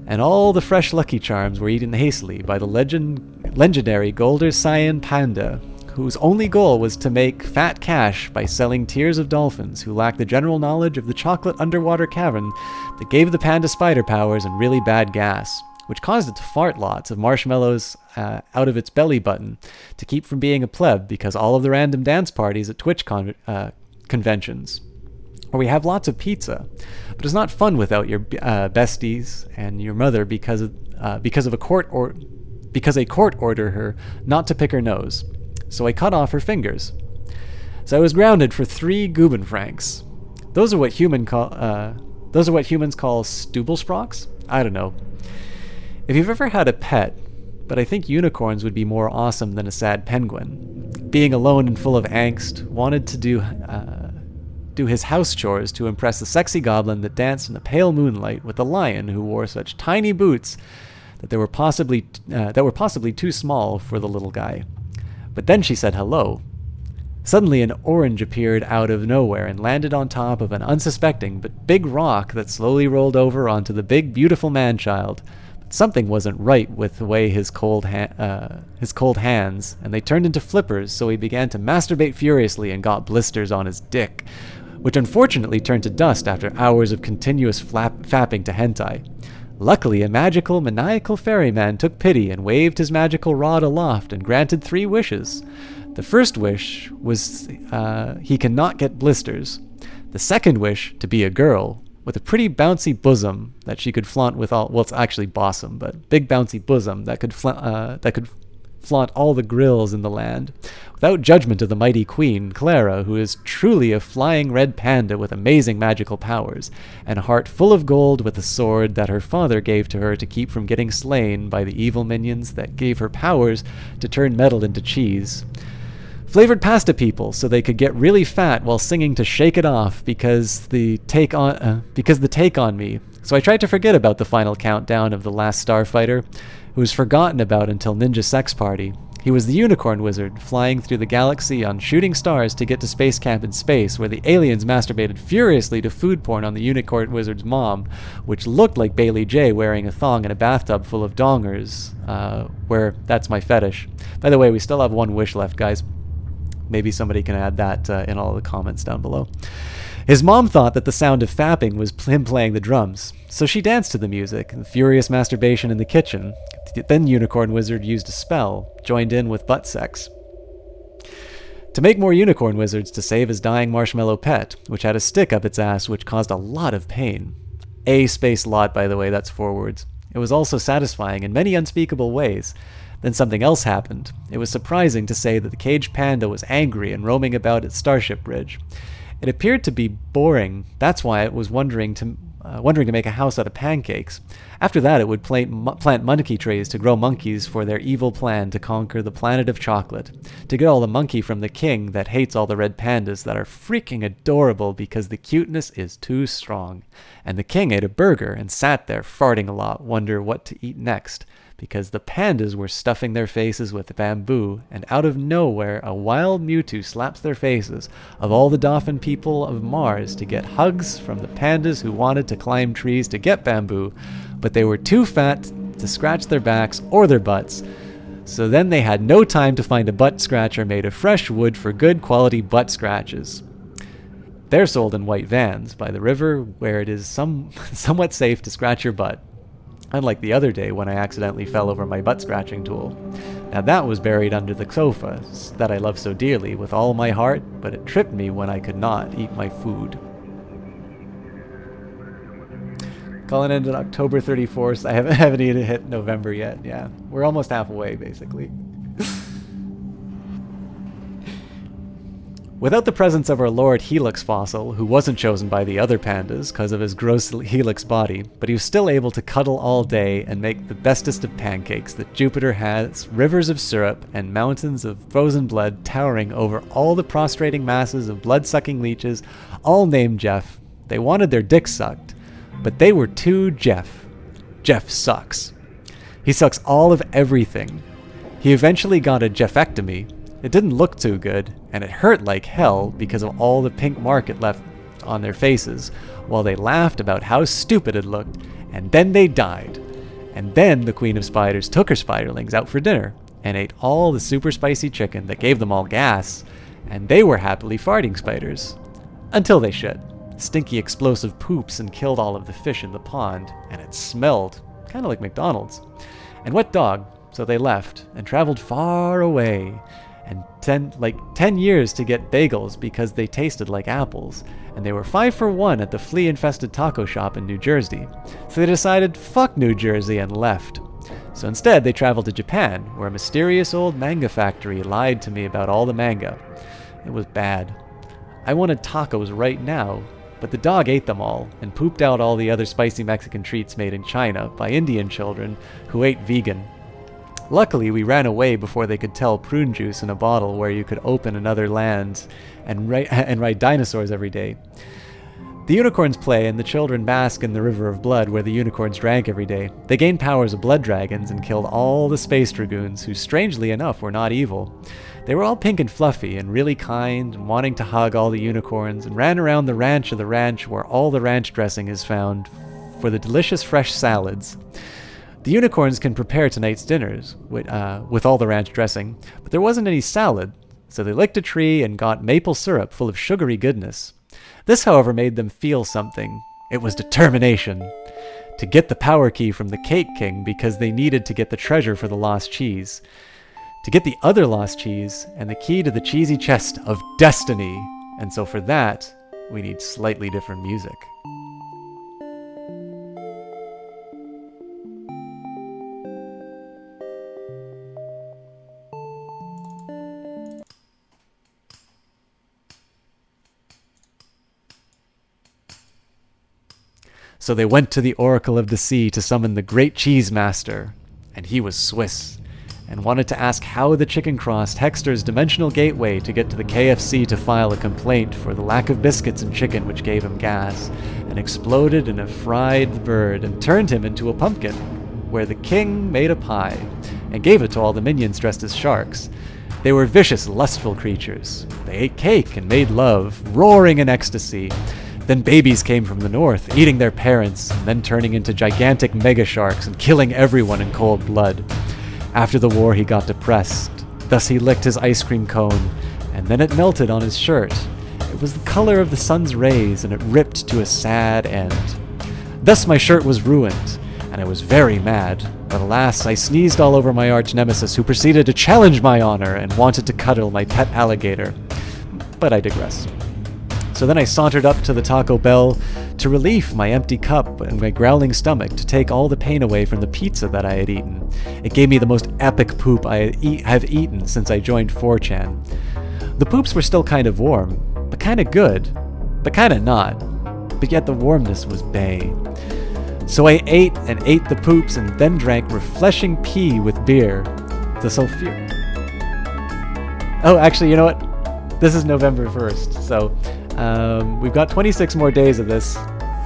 And all the fresh Lucky Charms were eaten hastily by the legendary Golder Cyan Panda, whose only goal was to make fat cash by selling tears of dolphins who lacked the general knowledge of the chocolate underwater cavern that gave the panda spider powers and really bad gas, which caused it to fart lots of marshmallows out of its belly button to keep from being a pleb, because all of the random dance parties at Twitch conventions, where we have lots of pizza, but it's not fun without your besties and your mother because a court ordered her not to pick her nose, so I cut off her fingers. So I was grounded for 3 Gubenfrancs. Those are what humans call Stubblesprocks? I don't know. If you've ever had a pet, but I think unicorns would be more awesome than a sad penguin. Being alone and full of angst, wanted to do his house chores to impress the sexy goblin that danced in the pale moonlight with the lion who wore such tiny boots that were possibly too small for the little guy. But then she said hello. Suddenly an orange appeared out of nowhere and landed on top of an unsuspecting but big rock that slowly rolled over onto the big beautiful man-child. Something wasn't right with the way his cold hands, and they turned into flippers, so he began to masturbate furiously and got blisters on his dick, which unfortunately turned to dust after hours of continuous fapping to hentai. Luckily, a magical, maniacal ferryman took pity and waved his magical rod aloft and granted 3 wishes. The first wish was he cannot get blisters. The second wish, to be a girl, with a pretty bouncy bosom that she could flaunt with all, well, it's actually bosom, but big bouncy bosom that could flaunt all the grills in the land, without judgment of the mighty queen, Clara, who is truly a flying red panda with amazing magical powers, and a heart full of gold with a sword that her father gave to her to keep from getting slain by the evil minions that gave her powers to turn metal into cheese. Flavored pasta people, so they could get really fat while singing to Shake It Off because the take on me. So I tried to forget about the final countdown of the last starfighter, who was forgotten about until Ninja Sex Party. He was the unicorn wizard, flying through the galaxy on shooting stars to get to space camp in space, where the aliens masturbated furiously to food porn on the unicorn wizard's mom, which looked like Bailey J wearing a thong in a bathtub full of dongers, where that's my fetish. By the way, we still have one wish left, guys. Maybe somebody can add that in all the comments down below. His mom thought that the sound of fapping was him playing the drums, so she danced to the music, and furious masturbation in the kitchen. Then Unicorn Wizard used a spell, joined in with butt sex, to make more Unicorn Wizards to save his dying marshmallow pet, which had a stick up its ass which caused a lot of pain. A space lot, by the way, that's 4 words. It was also satisfying in many unspeakable ways. Then something else happened. It was surprising to say that the caged panda was angry and roaming about its starship bridge. It appeared to be boring. That's why it was wondering to make a house out of pancakes. After that, it would plant monkey trees to grow monkeys for their evil plan to conquer the planet of chocolate, to get all the monkey from the king that hates all the red pandas that are freaking adorable because the cuteness is too strong. And the king ate a burger and sat there farting a lot, wonder what to eat next, because the pandas were stuffing their faces with bamboo, and out of nowhere a wild Mewtwo slaps their faces of all the dolphin people of Mars to get hugs from the pandas who wanted to climb trees to get bamboo, but they were too fat to scratch their backs or their butts. So then they had no time to find a butt scratcher made of fresh wood for good quality butt scratches. They're sold in white vans by the river where it is somewhat safe to scratch your butt. Unlike the other day when I accidentally fell over my butt scratching tool. Now that was buried under the sofa that I love so dearly with all my heart, but it tripped me when I could not eat my food. Calling ended October 34th. I haven't even hit November yet. Yeah, we're almost halfway basically. Without the presence of our Lord Helix fossil, who wasn't chosen by the other pandas because of his gross helix body, but he was still able to cuddle all day and make the bestest of pancakes that Jupiter has, rivers of syrup and mountains of frozen blood towering over all the prostrating masses of blood-sucking leeches, all named Jeff. They wanted their dicks sucked, but they were too Jeff. Jeff sucks. He sucks all of everything. He eventually got a Jeffectomy. It didn't look too good, and it hurt like hell because of all the pink mark it left on their faces, while they laughed about how stupid it looked, and then they died. And then the Queen of Spiders took her spiderlings out for dinner, and ate all the super spicy chicken that gave them all gas, and they were happily farting spiders. Until they shit. Stinky explosive poops and killed all of the fish in the pond, and it smelled, kinda like McDonald's. And wet dog, so they left, and traveled far away, and 10 years to get bagels because they tasted like apples, and they were 5 for 1 at the flea-infested taco shop in New Jersey. So they decided, fuck New Jersey, and left. So instead, they traveled to Japan, where a mysterious old manga factory lied to me about all the manga. It was bad. I wanted tacos right now, but the dog ate them all, and pooped out all the other spicy Mexican treats made in China by Indian children who ate vegan. Luckily, we ran away before they could tell prune juice in a bottle where you could open another land and ride dinosaurs every day. The unicorns play and the children bask in the river of blood where the unicorns drank every day. They gained powers of blood dragons and killed all the space dragoons, who strangely enough were not evil. They were all pink and fluffy and really kind and wanting to hug all the unicorns, and ran around the ranch where all the ranch dressing is found for the delicious fresh salads. The unicorns can prepare tonight's dinners with all the ranch dressing, but there wasn't any salad, so they licked a tree and got maple syrup full of sugary goodness. This, however, made them feel something. It was determination. To get the power key from the Cake King because they needed to get the treasure for the lost cheese. To get the other lost cheese and the key to the cheesy chest of destiny. And so for that, we need slightly different music. So they went to the Oracle of the Sea to summon the Great Cheese Master, and he was Swiss, and wanted to ask how the chicken crossed Hexter's dimensional gateway to get to the KFC to file a complaint for the lack of biscuits and chicken which gave him gas, and exploded in a fried bird and turned him into a pumpkin, where the king made a pie, and gave it to all the minions dressed as sharks. They were vicious, lustful creatures. They ate cake and made love, roaring in ecstasy. Then babies came from the north, eating their parents, and then turning into gigantic mega sharks and killing everyone in cold blood. After the war, he got depressed. Thus he licked his ice cream cone, and then it melted on his shirt. It was the color of the sun's rays, and it ripped to a sad end. Thus my shirt was ruined, and I was very mad. But alas, I sneezed all over my arch-nemesis, who proceeded to challenge my honor and wanted to cuddle my pet alligator. But I digress. So then I sauntered up to the Taco Bell to relieve my empty cup and my growling stomach to take all the pain away from the pizza that I had eaten. It gave me the most epic poop I have eaten since I joined 4chan. The poops were still kind of warm, but kind of good, but kind of not. But yet the warmness was bae. So I ate and ate the poops and then drank refreshing pee with beer. The sulfur. Oh, actually, you know what? This is November 1st, so we've got 26 more days of this.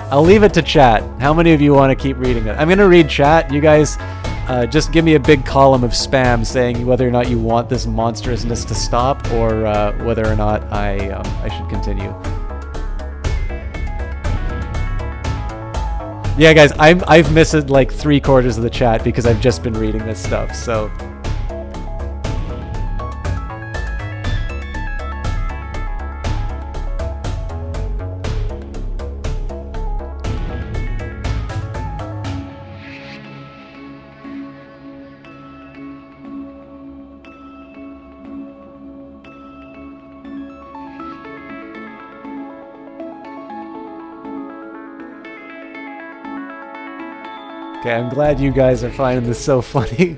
I'll leave it to chat. How many of you want to keep reading it? I'm going to read chat. You guys just give me a big column of spam saying whether or not you want this monstrousness to stop or whether or not I should continue. Yeah, guys, I've missed like 3/4 of the chat because I've just been reading this stuff, so... Okay, I'm glad you guys are finding this so funny.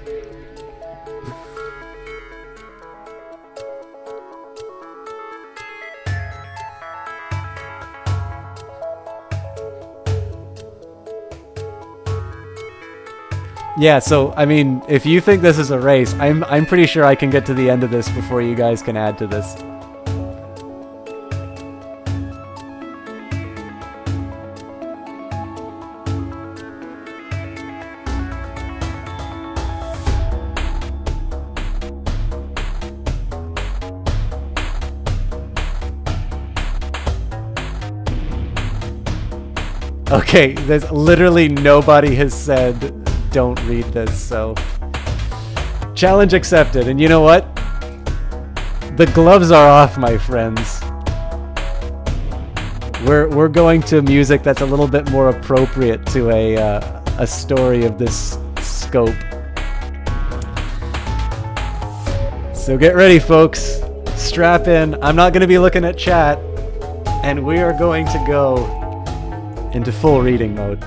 Yeah, so, I mean, if you think this is a race, I'm pretty sure I can get to the end of this before you guys can add to this. Okay, there's literally nobody has said don't read this, so... Challenge accepted, and you know what? The gloves are off, my friends. We're going to music that's a little bit more appropriate to a story of this scope. So get ready, folks. Strap in. I'm not going to be looking at chat, and we are going to go into full reading mode.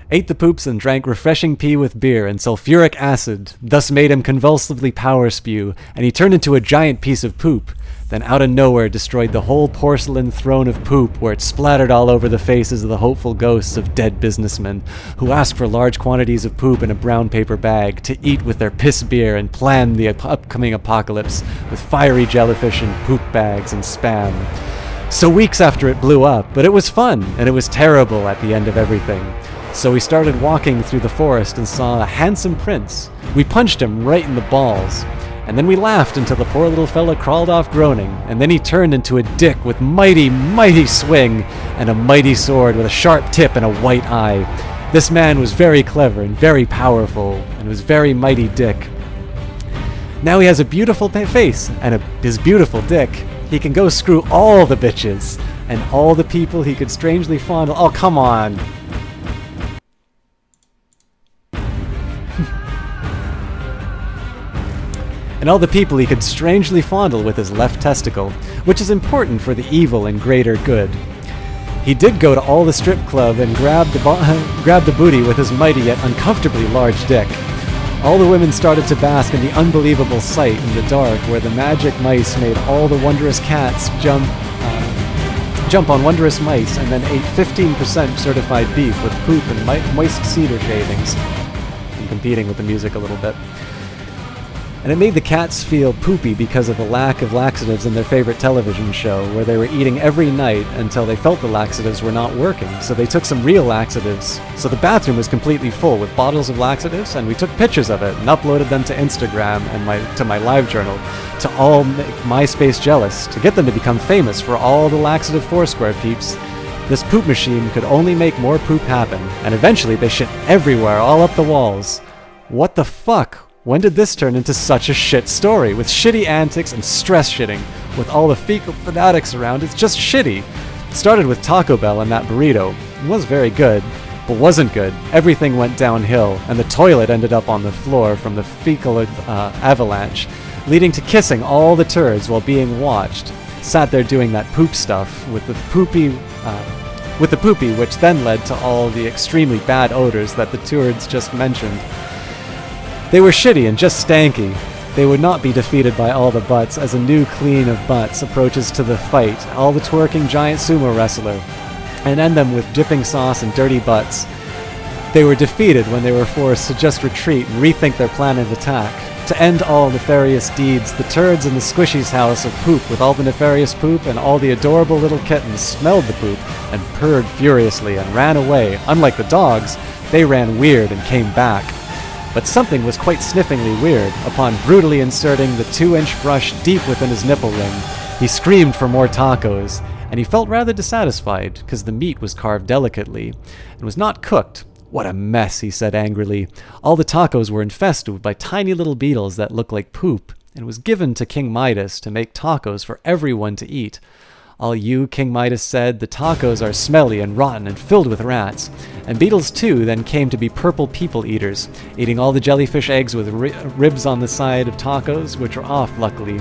Ate the poops and drank refreshing pee with beer and sulfuric acid, thus made him convulsively power spew, and he turned into a giant piece of poop, then out of nowhere destroyed the whole porcelain throne of poop where it splattered all over the faces of the hopeful ghosts of dead businessmen who asked for large quantities of poop in a brown paper bag to eat with their piss beer and plan the upcoming apocalypse with fiery jellyfish and poop bags and spam. So weeks after it blew up, but it was fun, and it was terrible at the end of everything. So we started walking through the forest and saw a handsome prince. We punched him right in the balls. And then we laughed until the poor little fella crawled off groaning, and then he turned into a dick with mighty, mighty swing, and a mighty sword with a sharp tip and a white eye. This man was very clever and very powerful, and was very mighty dick. Now he has a beautiful face, and his beautiful dick. He can go screw all the bitches, and all the people he could strangely fondle. Oh, come on! And all the people he could strangely fondle with his left testicle, which is important for the evil and greater good. He did go to all the strip club and grabbed the booty with his mighty yet uncomfortably large dick. All the women started to bask in the unbelievable sight in the dark where the magic mice made all the wondrous cats jump on wondrous mice and then ate 15% certified beef with poop and moist cedar shavings. I'm competing with the music a little bit. And it made the cats feel poopy because of the lack of laxatives in their favorite television show, where they were eating every night until they felt the laxatives were not working. So they took some real laxatives. So the bathroom was completely full with bottles of laxatives, and we took pictures of it and uploaded them to Instagram and to my live journal to all make MySpace jealous, to get them to become famous for all the laxative Foursquare peeps. This poop machine could only make more poop happen, and eventually they shit everywhere, all up the walls. What the fuck? When did this turn into such a shit story, with shitty antics and stress shitting, with all the fecal fanatics around? It's just shitty. It started with Taco Bell and that burrito. It was very good, but wasn't good. Everything went downhill, and the toilet ended up on the floor from the fecal avalanche, leading to kissing all the turds while being watched. Sat there doing that poop stuff with the poopy, which then led to all the extremely bad odors that the turds just mentioned. They were shitty and just stanky. They would not be defeated by all the butts as a new clean of butts approaches to the fight, all the twerking giant sumo wrestler, and end them with dripping sauce and dirty butts. They were defeated when they were forced to just retreat and rethink their plan of attack. To end all nefarious deeds, the turds in the squishy's house of poop with all the nefarious poop and all the adorable little kittens smelled the poop and purred furiously and ran away. Unlike the dogs, they ran weird and came back. But something was quite sniffingly weird. Upon brutally inserting the 2-inch brush deep within his nipple ring, he screamed for more tacos, and he felt rather dissatisfied, because the meat was carved delicately, and was not cooked. What a mess, he said angrily. All the tacos were infested by tiny little beetles that looked like poop, and it was given to King Midas to make tacos for everyone to eat. All you, King Midas said, the tacos are smelly and rotten and filled with rats. And beetles too then came to be purple people eaters, eating all the jellyfish eggs with ribs on the side of tacos, which were off luckily.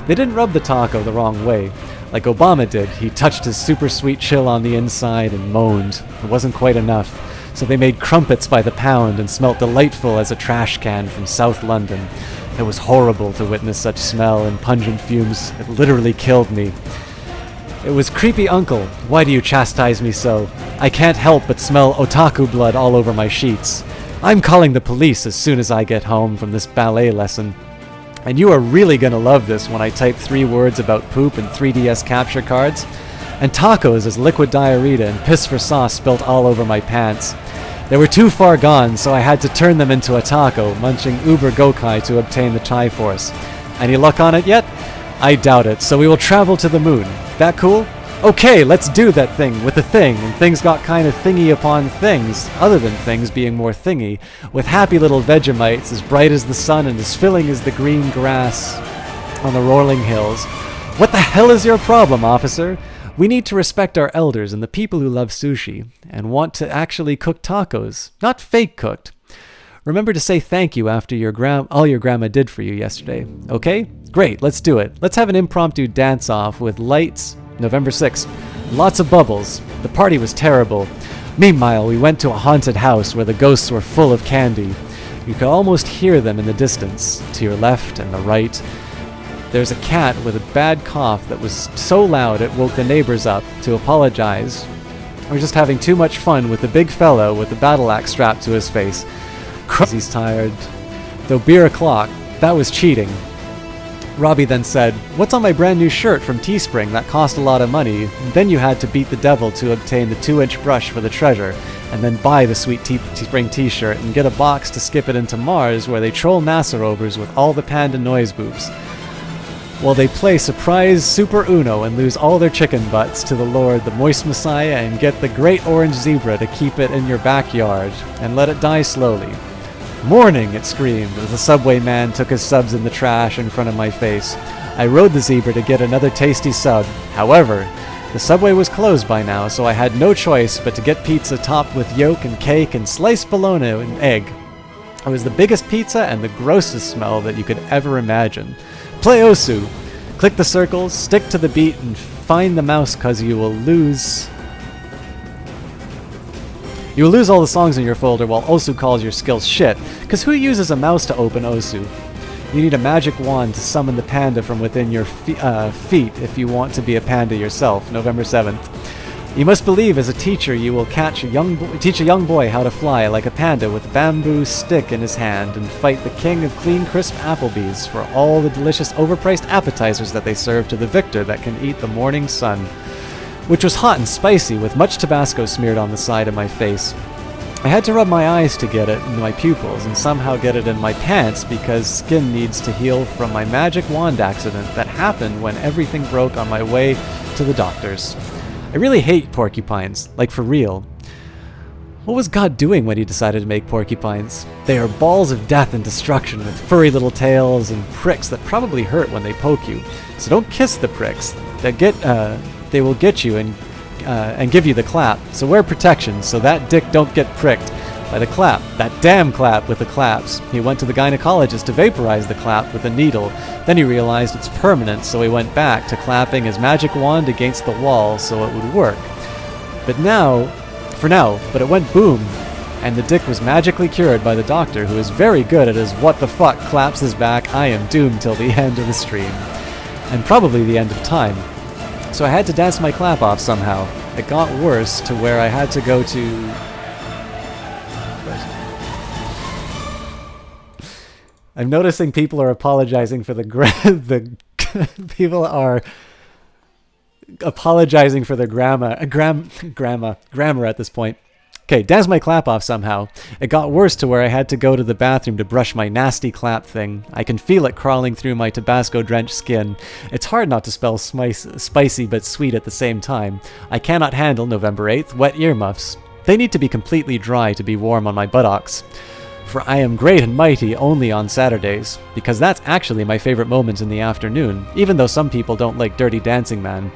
They didn't rub the taco the wrong way. Like Obama did, he touched his super sweet chill on the inside and moaned. It wasn't quite enough. So they made crumpets by the pound and smelt delightful as a trash can from South London. It was horrible to witness such smell and pungent fumes. It literally killed me. It was creepy uncle. Why do you chastise me so? I can't help but smell otaku blood all over my sheets. I'm calling the police as soon as I get home from this ballet lesson. And you are really gonna love this when I type 3 words about poop and 3DS capture cards. And tacos as liquid diarrhea and piss for sauce spilt all over my pants. They were too far gone, so I had to turn them into a taco, munching Uber Gokai to obtain the Triforce. Any luck on it yet? I doubt it, so we will travel to the moon. That cool? Okay, let's do that thing with a thing, and things got kind of thingy upon things, other than things being more thingy, with happy little Vegemites as bright as the sun and as filling as the green grass on the rolling hills. What the hell is your problem, officer? We need to respect our elders and the people who love sushi, and want to actually cook tacos, not fake cooked. Remember to say thank you after all your grandma did for you yesterday, okay? Great, let's do it. Let's have an impromptu dance-off with lights, November 6th. Lots of bubbles. The party was terrible. Meanwhile, we went to a haunted house where the ghosts were full of candy. You could almost hear them in the distance, to your left and the right. There's a cat with a bad cough that was so loud it woke the neighbors up to apologize. We're just having too much fun with the big fellow with the battle axe strapped to his face. He's tired. Though beer o'clock, that was cheating. Robbie then said, "What's on my brand new shirt from Teespring that cost a lot of money?" And then you had to beat the devil to obtain the 2-inch brush for the treasure, and then buy the sweet Teespring t-shirt and get a box to skip it into Mars where they troll NASA rovers with all the panda noise boops. While they play surprise Super Uno and lose all their chicken butts to the Lord, the Moist Messiah, and get the great orange zebra to keep it in your backyard and let it die slowly. "Morning!" it screamed as the subway man took his subs in the trash in front of my face. I rode the zebra to get another tasty sub. However, the subway was closed by now, so I had no choice but to get pizza topped with yolk and cake and sliced bologna and egg. It was the biggest pizza and the grossest smell that you could ever imagine. Play Osu! Click the circles, stick to the beat, and find the mouse cause you will lose. You will lose all the songs in your folder while Osu calls your skills shit, cause who uses a mouse to open Osu? You need a magic wand to summon the panda from within your feet if you want to be a panda yourself. November 7th. You must believe as a teacher you will teach a young boy how to fly like a panda with a bamboo stick in his hand and fight the king of clean crisp Applebee's for all the delicious overpriced appetizers that they serve to the victor that can eat the morning sun. Which was hot and spicy with much Tabasco smeared on the side of my face. I had to rub my eyes to get it in my pupils and somehow get it in my pants because skin needs to heal from my magic wand accident that happened when everything broke on my way to the doctor's. I really hate porcupines, like for real. What was God doing when he decided to make porcupines? They are balls of death and destruction with furry little tails and pricks that probably hurt when they poke you. So don't kiss the pricks. They will get you and give you the clap. So wear protection so that dick don't get pricked by the clap. That damn clap with the claps. He went to the gynecologist to vaporize the clap with a needle. Then he realized it's permanent, so he went back to clapping his magic wand against the wall so it would work. But it went boom, and the dick was magically cured by the doctor, who is very good at his what the fuck claps his back, I am doomed till the end of the stream. And probably the end of time. So I had to dance my clap off somehow. It got worse to where I had to go to... I'm noticing people are apologizing for people are apologizing for the grammar at this point. Okay, dance my clap off somehow. It got worse to where I had to go to the bathroom to brush my nasty clap thing. I can feel it crawling through my Tabasco-drenched skin. It's hard not to spell spicy but sweet at the same time. I cannot handle, November 8th, wet earmuffs. They need to be completely dry to be warm on my buttocks. For I am great and mighty only on Saturdays, because that's actually my favorite moment in the afternoon, even though some people don't like Dirty Dancing Man.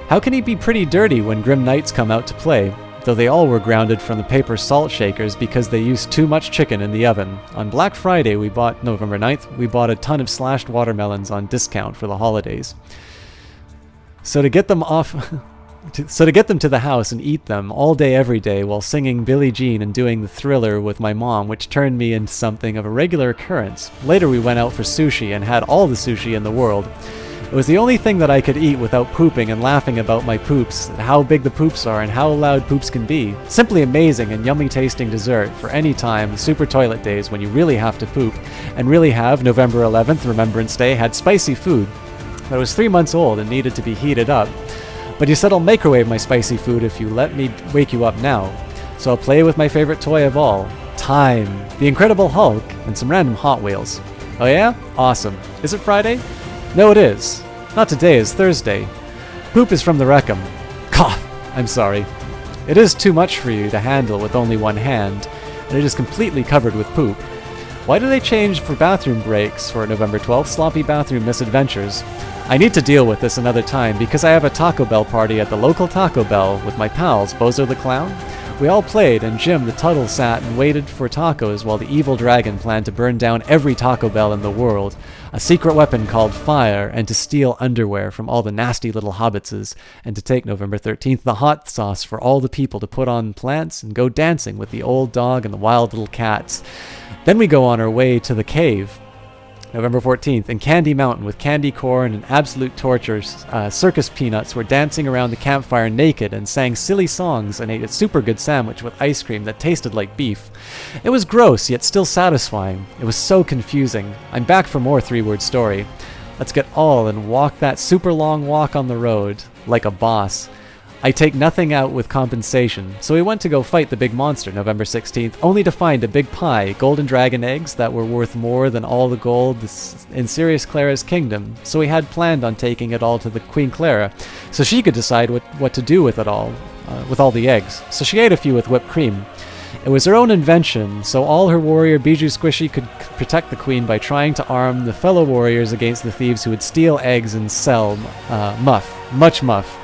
How can he be pretty dirty when Grim Knights come out to play? Though they all were grounded from the paper salt shakers because they used too much chicken in the oven. On Black Friday, November 9th, we bought a ton of slashed watermelons on discount for the holidays. So to get them to the house and eat them all day every day while singing Billie Jean and doing the Thriller with my mom, which turned me into something of a regular occurrence. Later we went out for sushi and had all the sushi in the world. It was the only thing that I could eat without pooping and laughing about my poops, and how big the poops are and how loud poops can be. Simply amazing and yummy tasting dessert for any time, the super toilet days when you really have to poop, and really have, November 11th, Remembrance Day, had spicy food. I was 3 months old and needed to be heated up. But you said I'll microwave my spicy food if you let me wake you up now. So I'll play with my favorite toy of all. Time. The Incredible Hulk and some random Hot Wheels. Oh yeah? Awesome. Is it Friday? No, it is. Not today, it's Thursday. Poop is from the Wreckham. Cough! I'm sorry. It is too much for you to handle with only one hand, and it is completely covered with poop. Why do they change for bathroom breaks for November 12th? Sloppy bathroom misadventures. I need to deal with this another time because I have a Taco Bell party at the local Taco Bell with my pals, Bozo the Clown. We all played, and Jim the Tuttle sat and waited for tacos while the evil dragon planned to burn down every Taco Bell in the world, a secret weapon called fire, and to steal underwear from all the nasty little hobbitses, and to take November 13th the hot sauce for all the people to put on plants and go dancing with the old dog and the wild little cats. Then we go on our way to the cave. November 14th, in Candy Mountain with candy corn and absolute torture, circus peanuts were dancing around the campfire naked and sang silly songs and ate a super good sandwich with ice cream that tasted like beef. It was gross, yet still satisfying. It was so confusing. I'm back for more 3-word story. Let's get all and walk that super long walk on the road, like a boss. I take nothing out with compensation, so we went to go fight the big monster November 16th, only to find a big pie, golden dragon eggs that were worth more than all the gold in Sirius Clara's kingdom, so we had planned on taking it all to the Queen Clara, so she could decide what to do with it all, with all the eggs. So she ate a few with whipped cream. It was her own invention, so all her warrior Bijou Squishy could protect the queen by trying to arm the fellow warriors against the thieves who would steal eggs and sell much muff.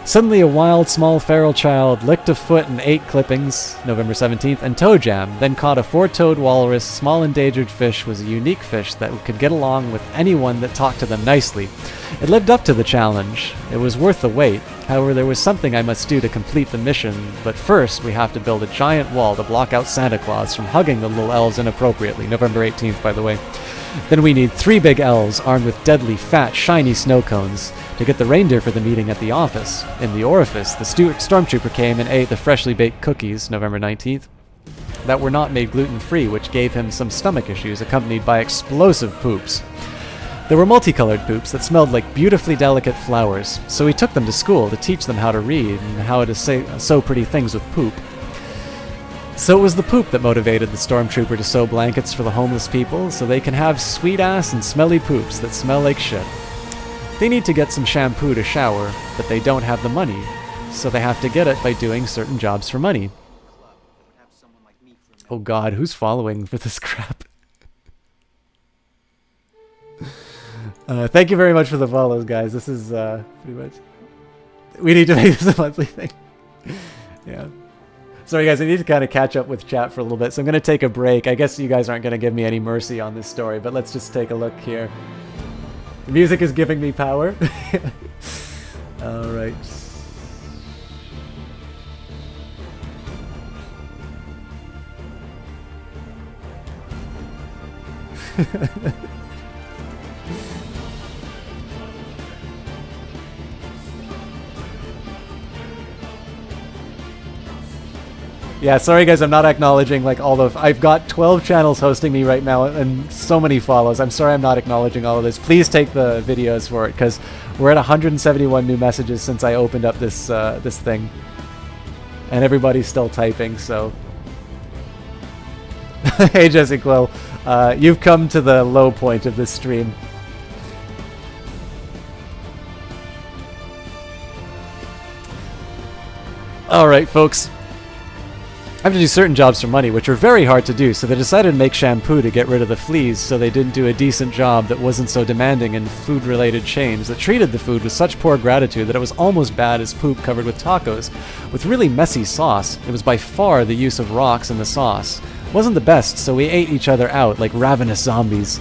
Suddenly a wild, small, feral child licked a foot and ate clippings, November 17th, and toe jam, then caught a 4-toed walrus. Small endangered fish was a unique fish that could get along with anyone that talked to them nicely. It lived up to the challenge. It was worth the wait. However, there was something I must do to complete the mission, but first we have to build a giant wall to block out Santa Claus from hugging the little elves inappropriately. November 18th, by the way. Then we need 3 big elves armed with deadly, fat, shiny snow cones to get the reindeer for the meeting at the office. In the orifice, the stormtrooper came and ate the freshly baked cookies, November 19th, that were not made gluten-free, which gave him some stomach issues accompanied by explosive poops. There were multicolored poops that smelled like beautifully delicate flowers, so we took them to school to teach them how to read and how to sew pretty things with poop. So it was the poop that motivated the stormtrooper to sew blankets for the homeless people so they can have sweet-ass and smelly poops that smell like shit. They need to get some shampoo to shower, but they don't have the money, so they have to get it by doing certain jobs for money. Oh god, who's following for this crap? Thank you very much for the follows, guys. This is pretty much... We need to make this a monthly thing. Yeah. Sorry guys, I need to kind of catch up with chat for a little bit, so I'm going to take a break. I guess you guys aren't going to give me any mercy on this story, but let's just take a look here. The music is giving me power. Alright. Yeah, sorry guys, I'm not acknowledging like all of... I've got 12 channels hosting me right now and so many follows. I'm sorry I'm not acknowledging all of this. Please take the videos for it, because we're at 171 new messages since I opened up this this thing. And everybody's still typing, so... Hey Jesse Quill, you've come to the low point of this stream. Alright folks. I have to do certain jobs for money, which were very hard to do, so they decided to make shampoo to get rid of the fleas, so they didn't do a decent job that wasn't so demanding in food-related chains that treated the food with such poor gratitude that it was almost bad as poop covered with tacos, with really messy sauce. It was by far the use of rocks in the sauce. It wasn't the best, so we ate each other out like ravenous zombies.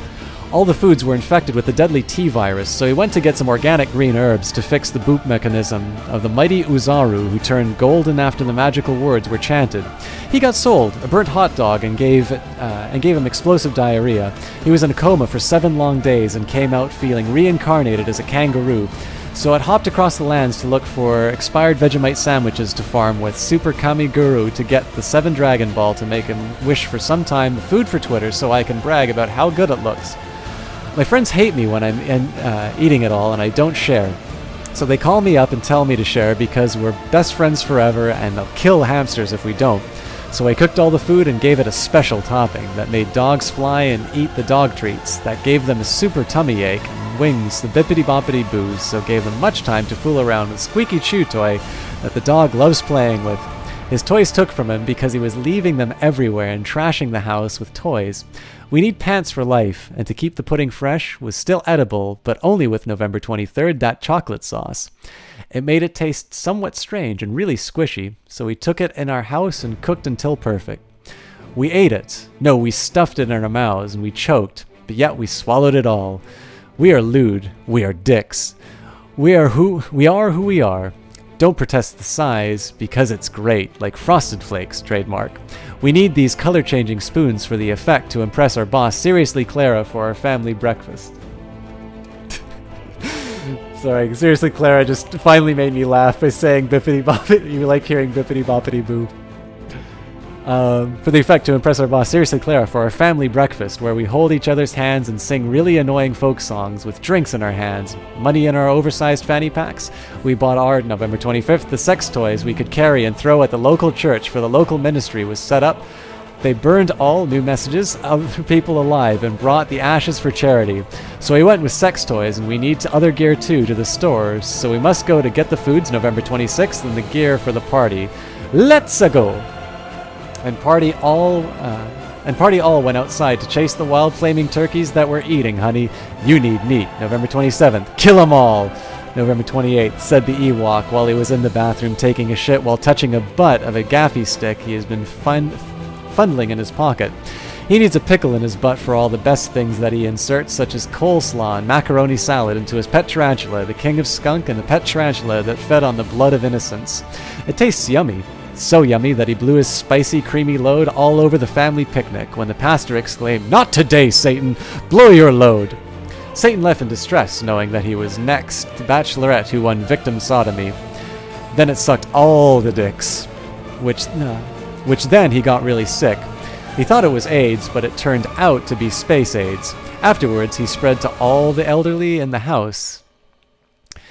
All the foods were infected with the deadly T virus, so he went to get some organic green herbs to fix the boop mechanism of the mighty Uzaru, who turned golden after the magical words were chanted. He got sold a burnt hot dog and gave him explosive diarrhea. He was in a coma for 7 long days and came out feeling reincarnated as a kangaroo. So I'd hopped across the lands to look for expired Vegemite sandwiches to farm with Super Kami Guru to get the 7 Dragon Ball to make him wish for some time food for Twitter so I can brag about how good it looks. My friends hate me when I'm eating it all and I don't share. So they call me up and tell me to share because we're best friends forever and they'll kill hamsters if we don't. So I cooked all the food and gave it a special topping that made dogs fly and eat the dog treats, that gave them a super tummy ache, and wings the bippity-boppity boos, so gave them much time to fool around with Squeaky Chew toy that the dog loves playing with. His toys took from him because he was leaving them everywhere and trashing the house with toys. We need pants for life, and to keep the pudding fresh was still edible, but only with November 23rd that chocolate sauce. It made it taste somewhat strange and really squishy, so we took it in our house and cooked until perfect. We ate it. No, we stuffed it in our mouths and we choked, but yet we swallowed it all. We are lewd. We are dicks. We are who we are. Don't protest the size, because it's great, like Frosted Flakes, trademark. We need these color-changing spoons for the effect to impress our boss, seriously Clara, for our family breakfast. Sorry, seriously Clara just finally made me laugh by saying bippity boppity. You like hearing bippity boppity boo. For the effect to impress our boss, seriously Clara, for our family breakfast, where we hold each other's hands and sing really annoying folk songs with drinks in our hands, money in our oversized fanny packs. We bought our November 25th, the sex toys we could carry and throw at the local church for the local ministry was set up. They burned all new messages of people alive and brought the ashes for charity. So we went with sex toys, and we need other gear too to the stores, so we must go to get the foods November 26th and the gear for the party. Let's-a go! And party all went outside to chase the wild flaming turkeys that we're eating, honey. You need meat. November 27th, kill 'em all! November 28th, said the Ewok while he was in the bathroom taking a shit while touching a butt of a gaffy stick he has been fondling in his pocket. He needs a pickle in his butt for all the best things that he inserts, such as coleslaw and macaroni salad, into his pet tarantula, the king of skunk and the pet tarantula that fed on the blood of innocence. It tastes yummy. So yummy that he blew his spicy, creamy load all over the family picnic when the pastor exclaimed, "Not today, Satan! Blow your load!" Satan left in distress, knowing that he was next, the bachelorette who won victim sodomy. Then it sucked all the dicks, which then he got really sick. He thought it was AIDS, but it turned out to be space AIDS. Afterwards, he spread to all the elderly in the house.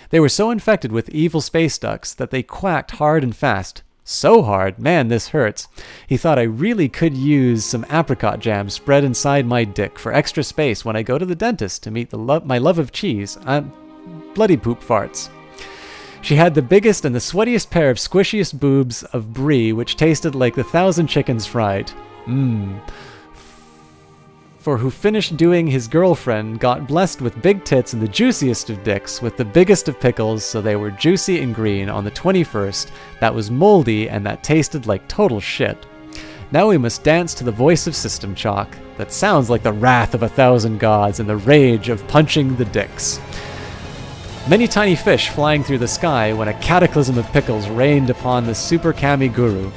They were so infected with evil space ducks that they quacked hard and fast. So hard, man, this hurts. He thought I really could use some apricot jam spread inside my dick for extra space when I go to the dentist to meet my love of cheese. Bloody poop farts. She had the biggest and the sweatiest pair of squishiest boobs of brie, which tasted like the 1,000 chickens fried. For who finished doing his girlfriend got blessed with big tits and the juiciest of dicks, with the biggest of pickles, so they were juicy and green on the 21st, that was moldy and that tasted like total shit. Now we must dance to the voice of System Chalk, that sounds like the wrath of 1,000 gods and the rage of punching the dicks. Many tiny fish flying through the sky when a cataclysm of pickles rained upon the Super Kami Guru.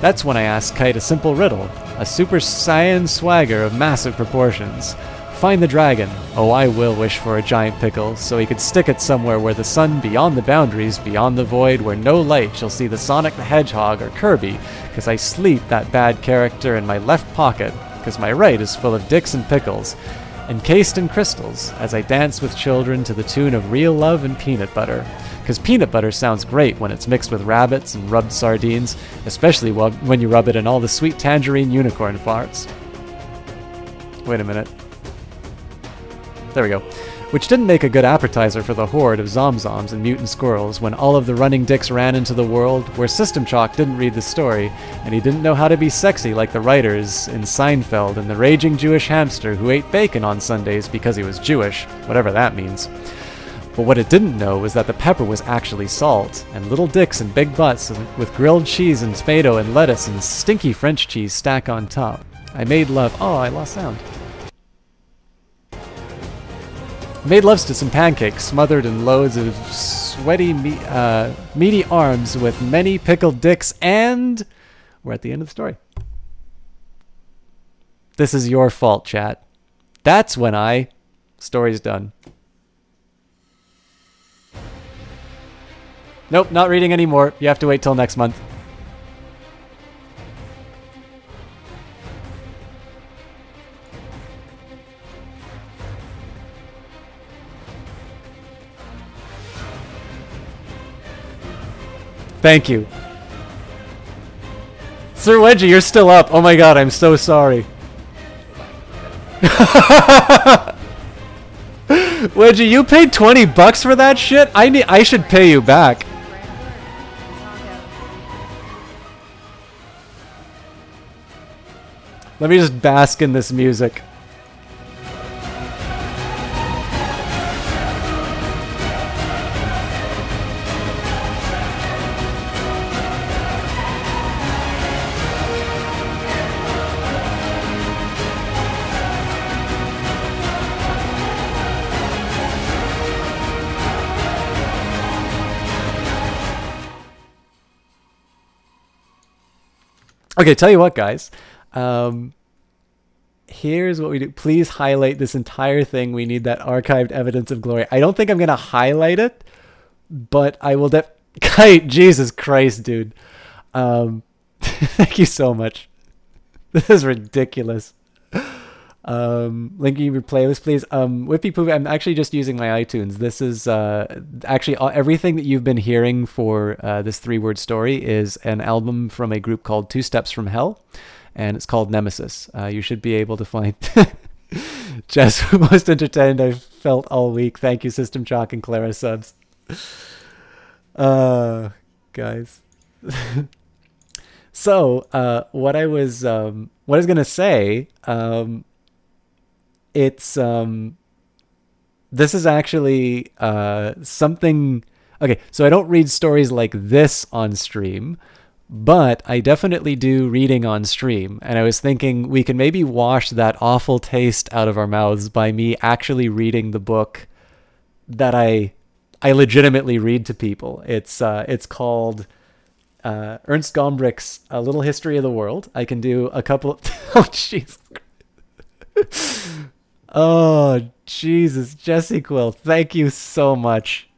That's when I asked Kite a simple riddle, a Super Saiyan swagger of massive proportions. Find the dragon. Oh, I will wish for a giant pickle, so he could stick it somewhere where the sun beyond the boundaries, beyond the void, where no light shall see the Sonic the Hedgehog or Kirby, because I sleep that bad character in my left pocket, because my right is full of dicks and pickles, encased in crystals, as I dance with children to the tune of Real Love and Peanut Butter. Because peanut butter sounds great when it's mixed with rabbits and rubbed sardines, especially when you rub it in all the sweet tangerine unicorn farts. Wait a minute. There we go. Which didn't make a good appetizer for the horde of zomzoms and mutant squirrels when all of the running dicks ran into the world, where System Chalk didn't read the story, and he didn't know how to be sexy like the writers in Seinfeld and the raging Jewish hamster who ate bacon on Sundays because he was Jewish, whatever that means. But what it didn't know was that the pepper was actually salt, and little dicks and big butts with grilled cheese and tomato and lettuce and stinky French cheese stacked on top. I made love. Oh, I lost sound. Made loves to some pancakes smothered in loads of sweaty, meaty arms with many pickled dicks, and we're at the end of the story. This is your fault, chat. That's when story's done. Nope, not reading anymore. You have to wait till next month. Thank you. Sir Wedgie, you're still up. Oh my god, I'm so sorry. Wedgie, you paid $20 for that shit? I should pay you back. Let me just bask in this music. Okay, tell you what, guys. Here's what we do. Please highlight this entire thing. We need that archived evidence of glory. I don't think I'm going to highlight it, but I will Kite, Jesus Christ, dude. Thank you so much. This is ridiculous. Linking your playlist, please. Whippy Poopy, I'm actually just using my iTunes. This is actually everything that you've been hearing for this 3-word story is an album from a group called Two Steps from Hell, and it's called Nemesis. You should be able to find Jess, most entertained I've felt all week. Thank you, System Chalk and Clara subs. Guys. So, what I was gonna say, it's this is actually something. Okay, so I don't read stories like this on stream, But I definitely do reading on stream, and I was thinking we can maybe wash that awful taste out of our mouths by me actually reading the book that I legitimately read to people. It's called Ernst Gombrich's A Little History of the World. I can do a couple of oh jeez. Oh Jesus, Jesse Quill, thank you so much.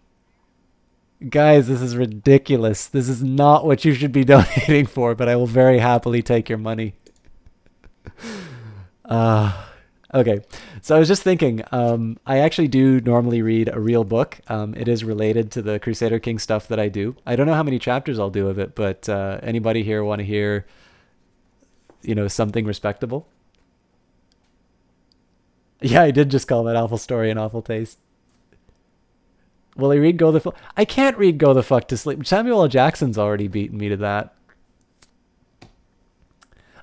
Guys, this is ridiculous. This is not what you should be donating for, but I will very happily take your money. Okay, so I was just thinking, I actually do normally read a real book. It is related to the Crusader King stuff that I do. I don't know how many chapters I'll do of it, but anybody here want to hear, something respectable? Yeah, I did just call that awful story an awful taste. Will I read Go the Fuck? I can't read Go the Fuck to Sleep. Samuel L. Jackson's already beaten me to that.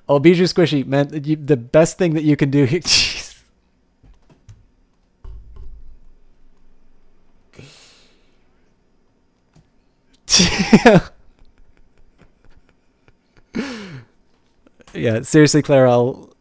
Oh, Bijou Squishy, man, the best thing that you can do here. Jeez. Yeah, seriously, Claire, I'll...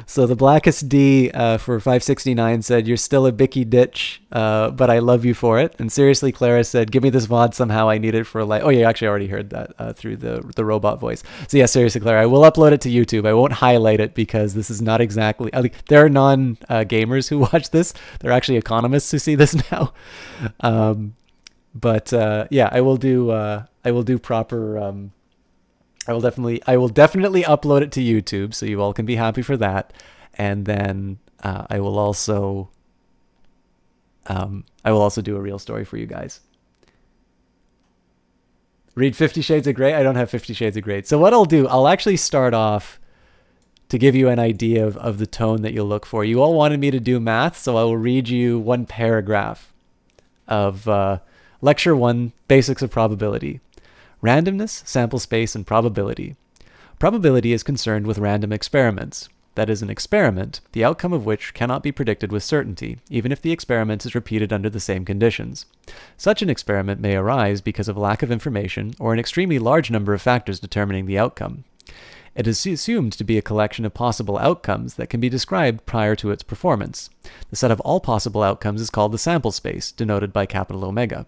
So the Blackest D for 569 said, "You're still a Bicky ditch, but I love you for it." And seriously, Clara said, "Give me this VOD somehow. I need it for a life." Oh, yeah, actually, I already heard that through the robot voice. So yeah, seriously, Clara, I will upload it to YouTube. I won't highlight it because this is not exactly. There are non-gamers who watch this. They're actually economists who see this now. But yeah, I will do proper. I will definitely upload it to YouTube, so you all can be happy for that. And then I will also do a real story for you guys. Read 50 Shades of Grey? I don't have 50 Shades of Grey. So what I'll do, I'll actually start off to give you an idea of the tone that you'll look for. You all wanted me to do math, so I will read you one paragraph of Lecture 1, Basics of Probability. Randomness, sample space, and probability. Probability is concerned with random experiments. That is an experiment, the outcome of which cannot be predicted with certainty, even if the experiment is repeated under the same conditions. Such an experiment may arise because of lack of information or an extremely large number of factors determining the outcome. It is assumed to be a collection of possible outcomes that can be described prior to its performance. The set of all possible outcomes is called the sample space, denoted by capital Omega.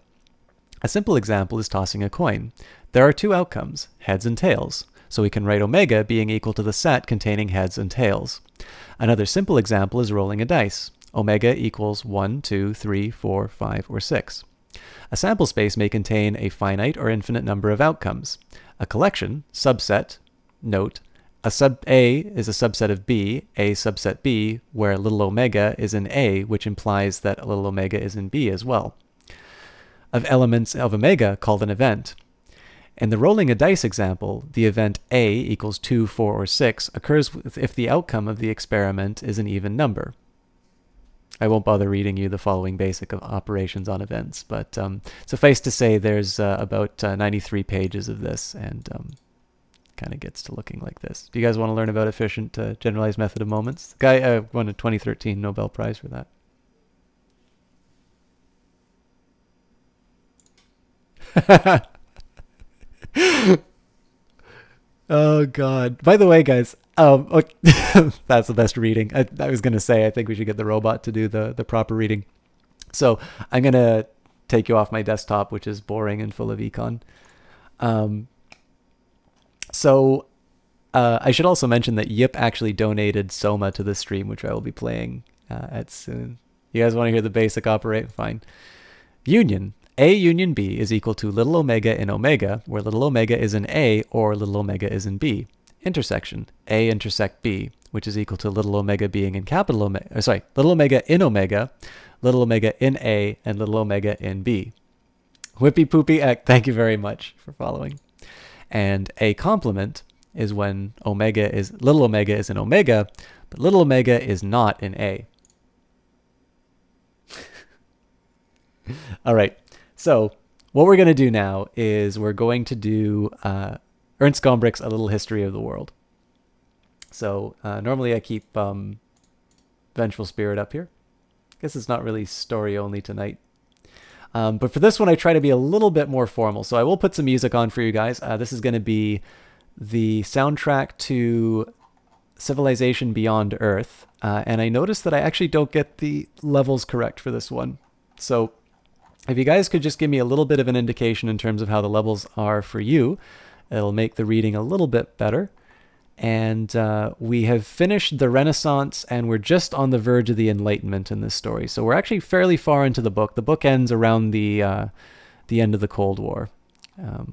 A simple example is tossing a coin. There are two outcomes, heads and tails, so we can write omega being equal to the set containing heads and tails. Another simple example is rolling a dice. Omega equals 1, 2, 3, 4, 5, or 6. A sample space may contain a finite or infinite number of outcomes. A collection, subset, note, a sub A is a subset of B, A subset B, where little omega is in A, which implies that little omega is in B as well. Of elements of omega called an event. In the rolling a dice example, the event A equals 2, 4, or 6 occurs if the outcome of the experiment is an even number. I won't bother reading you the following basic operations on events, but suffice to say there's about 93 pages of this, and kind of gets to looking like this. Do you guys want to learn about efficient generalized method of moments? The guy won a 2013 Nobel Prize for that. Oh God. By the way, guys, that's the best reading. I was gonna say I think we should get the robot to do the proper reading. So I'm gonna take you off my desktop, which is boring and full of econ. I should also mention that Yip actually donated Soma to the stream, which I will be playing at soon. You guys want to hear the basic operate? Fine. Union. A union B is equal to little omega in omega, where little omega is in A or little omega is in B. Intersection. A intersect B, which is equal to little omega being in capital omega, little omega in omega, little omega in A, and little omega in B. Whippy poopy eck, thank you very much for following. And a complement is when little omega is in omega, but little omega is not in A. All right. So what we're going to do now is we're going to do Ernst Gombrich's A Little History of the World. So normally I keep Vengeful Spirit up here. I guess it's not really story only tonight. But for this one, I try to be a little bit more formal. So I will put some music on for you guys. This is going to be the soundtrack to Civilization Beyond Earth. And I noticed that I actually don't get the levels correct for this one. So if you guys could just give me a little bit of an indication in terms of how the levels are for you, it'll make the reading a little bit better. And we have finished the Renaissance, and we're just on the verge of the Enlightenment in this story. So we're actually fairly far into the book. The book ends around the end of the Cold War. But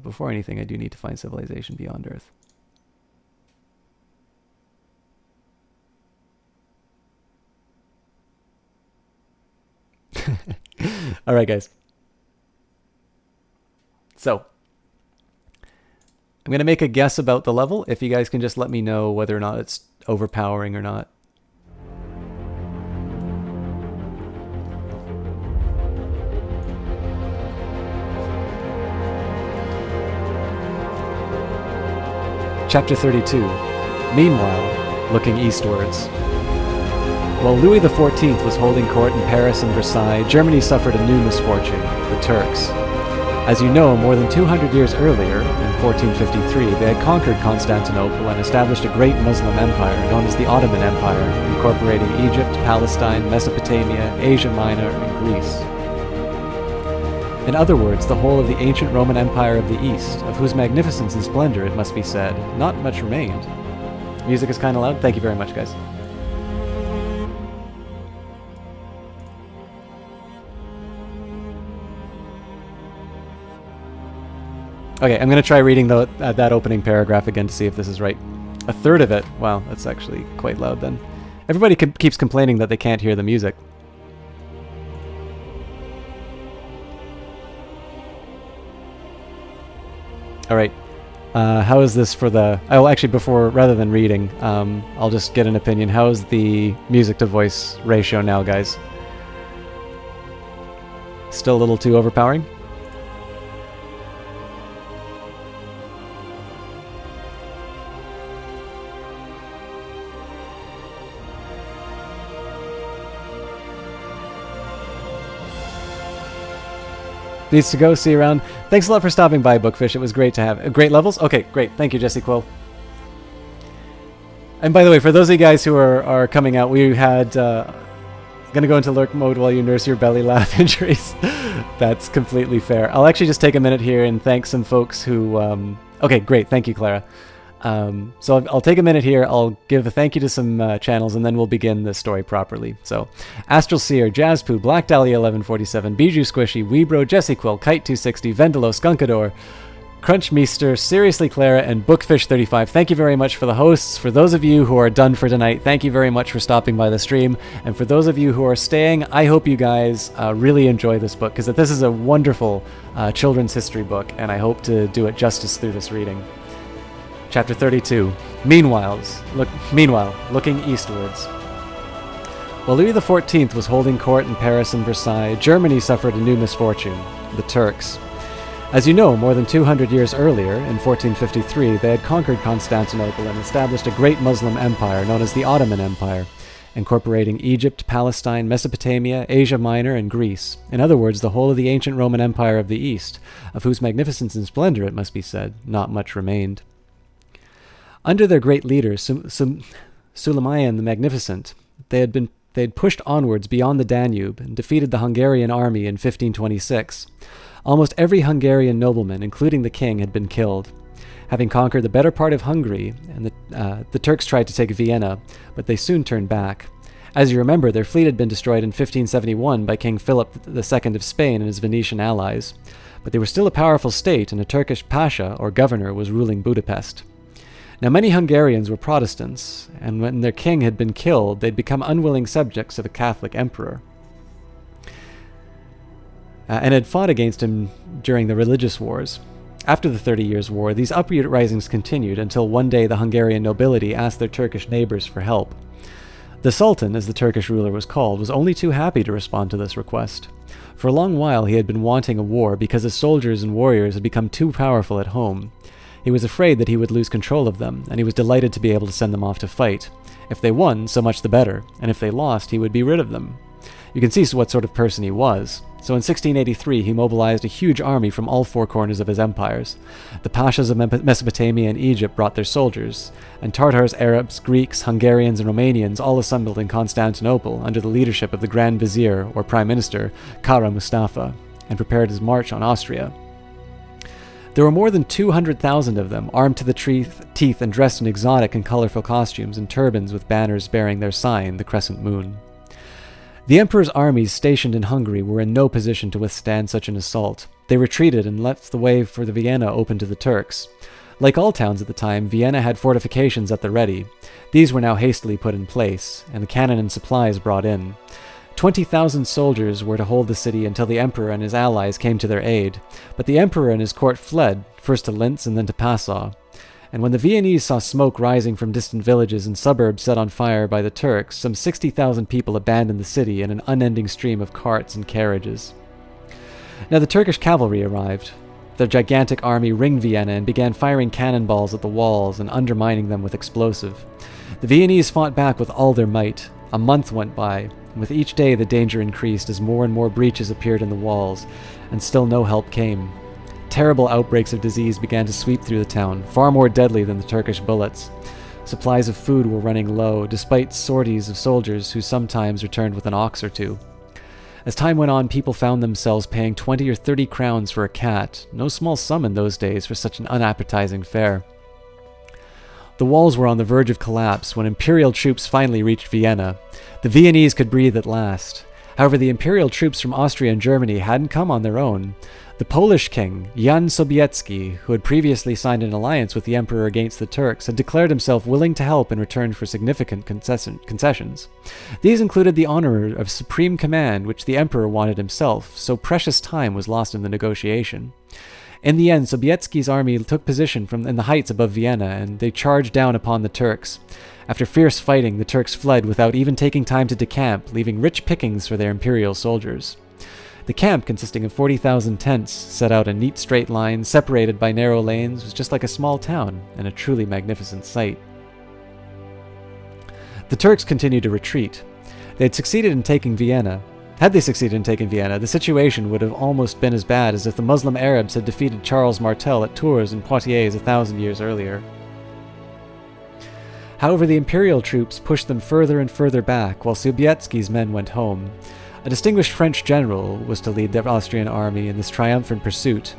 before anything, I do need to find Civilization Beyond Earth. All right, guys. So I'm going to make a guess about the level, if you guys can just let me know whether or not it's overpowering or not. Chapter 32. Meanwhile, looking eastwards. While Louis XIV was holding court in Paris and Versailles, Germany suffered a new misfortune, the Turks. As you know, more than 200 years earlier, in 1453, they had conquered Constantinople and established a great Muslim empire known as the Ottoman Empire, incorporating Egypt, Palestine, Mesopotamia, Asia Minor, and Greece. In other words, the whole of the ancient Roman Empire of the East, of whose magnificence and splendor, it must be said, not much remained. Music is kind of loud. Thank you very much, guys. Okay, I'm going to try reading that opening paragraph again to see if this is right. A third of it. Wow, that's actually quite loud then. Everybody keeps complaining that they can't hear the music. All right. How is this for the... Oh, actually, rather than reading, I'll just get an opinion. How is the music to voice ratio now, guys? Still a little too overpowering? Needs to go. See you around. Thanks a lot for stopping by, Bookfish. It was great to have. Great levels? Okay, great. Thank you, Jesse Quill. And by the way, for those of you guys who are coming out, we had... gonna go into lurk mode while you nurse your belly laugh injuries. That's completely fair. I'll actually just take a minute here and thank some folks who... Okay, great. Thank you, Clara. So I'll take a minute here, I'll give a thank you to some channels, and then we'll begin the story properly. So, Astral Seer, Jazzpoo, Black Dahlia 1147, Bijou Squishy, Weebro, Jesse Quill, Kite 260, Vendelo, Skunkador, Crunchmeester, Seriously Clara, and Bookfish 35. Thank you very much for the hosts. For those of you who are done for tonight, thank you very much for stopping by the stream. And for those of you who are staying, I hope you guys really enjoy this book, because this is a wonderful children's history book, and I hope to do it justice through this reading. Chapter 32. Meanwhile, looking eastwards. While Louis XIV was holding court in Paris and Versailles, Germany suffered a new misfortune, the Turks. As you know, more than 200 years earlier, in 1453, they had conquered Constantinople and established a great Muslim empire known as the Ottoman Empire, incorporating Egypt, Palestine, Mesopotamia, Asia Minor, and Greece. In other words, the whole of the ancient Roman Empire of the East, of whose magnificence and splendor, it must be said, not much remained. Under their great leader, Suleiman the Magnificent, they had pushed onwards beyond the Danube and defeated the Hungarian army in 1526. Almost every Hungarian nobleman, including the king, had been killed. Having conquered the better part of Hungary, and the Turks tried to take Vienna, but they soon turned back. As you remember, their fleet had been destroyed in 1571 by King Philip II of Spain and his Venetian allies. But they were still a powerful state, and a Turkish pasha, or governor, was ruling Budapest. Now many Hungarians were Protestants, and when their king had been killed, they'd become unwilling subjects of a Catholic emperor, and had fought against him during the religious wars. After the 30 Years' War, these uprisings continued until one day the Hungarian nobility asked their Turkish neighbors for help. The Sultan, as the Turkish ruler was called, was only too happy to respond to this request. For a long while he had been wanting a war because his soldiers and warriors had become too powerful at home. He was afraid that he would lose control of them, and he was delighted to be able to send them off to fight. If they won, so much the better, and if they lost, he would be rid of them. You can see what sort of person he was. So in 1683, he mobilized a huge army from all four corners of his empires. The Pashas of Mesopotamia and Egypt brought their soldiers, and Tartars, Arabs, Greeks, Hungarians, and Romanians all assembled in Constantinople under the leadership of the Grand Vizier, or Prime Minister, Kara Mustafa, and prepared his march on Austria. There were more than 200,000 of them, armed to the teeth and dressed in exotic and colorful costumes and turbans with banners bearing their sign, the crescent moon. The emperor's armies stationed in Hungary were in no position to withstand such an assault. They retreated and left the way for the Vienna open to the Turks. Like all towns at the time, Vienna had fortifications at the ready. These were now hastily put in place, and the cannon and supplies brought in. 20,000 soldiers were to hold the city until the emperor and his allies came to their aid, but the emperor and his court fled, first to Linz and then to Passau. And when the Viennese saw smoke rising from distant villages and suburbs set on fire by the Turks, some 60,000 people abandoned the city in an unending stream of carts and carriages. Now the Turkish cavalry arrived. Their gigantic army ringed Vienna and began firing cannonballs at the walls and undermining them with explosive. The Viennese fought back with all their might. A month went by, and with each day the danger increased as more and more breaches appeared in the walls, and still no help came. Terrible outbreaks of disease began to sweep through the town, far more deadly than the Turkish bullets. Supplies of food were running low, despite sorties of soldiers who sometimes returned with an ox or two. As time went on, people found themselves paying 20 or 30 crowns for a cat, no small sum in those days for such an unappetizing fare. The walls were on the verge of collapse when imperial troops finally reached Vienna. The Viennese could breathe at last. However, the imperial troops from Austria and Germany hadn't come on their own. The Polish king, Jan Sobieski, who had previously signed an alliance with the emperor against the Turks, had declared himself willing to help in return for significant concessions. These included the honor of supreme command, which the emperor wanted himself, so precious time was lost in the negotiation. In the end, Sobieski's army took position in the heights above Vienna, and they charged down upon the Turks. After fierce fighting, the Turks fled without even taking time to decamp, leaving rich pickings for their imperial soldiers. The camp, consisting of 40,000 tents, set out in neat straight lines, separated by narrow lanes, was just like a small town, and a truly magnificent sight. The Turks continued to retreat. They had succeeded in taking Vienna. Had they succeeded in taking Vienna, the situation would have almost been as bad as if the Muslim Arabs had defeated Charles Martel at Tours and Poitiers 1,000 years earlier. However, the imperial troops pushed them further and further back, while Sobieski's men went home. A distinguished French general was to lead the Austrian army in this triumphant pursuit.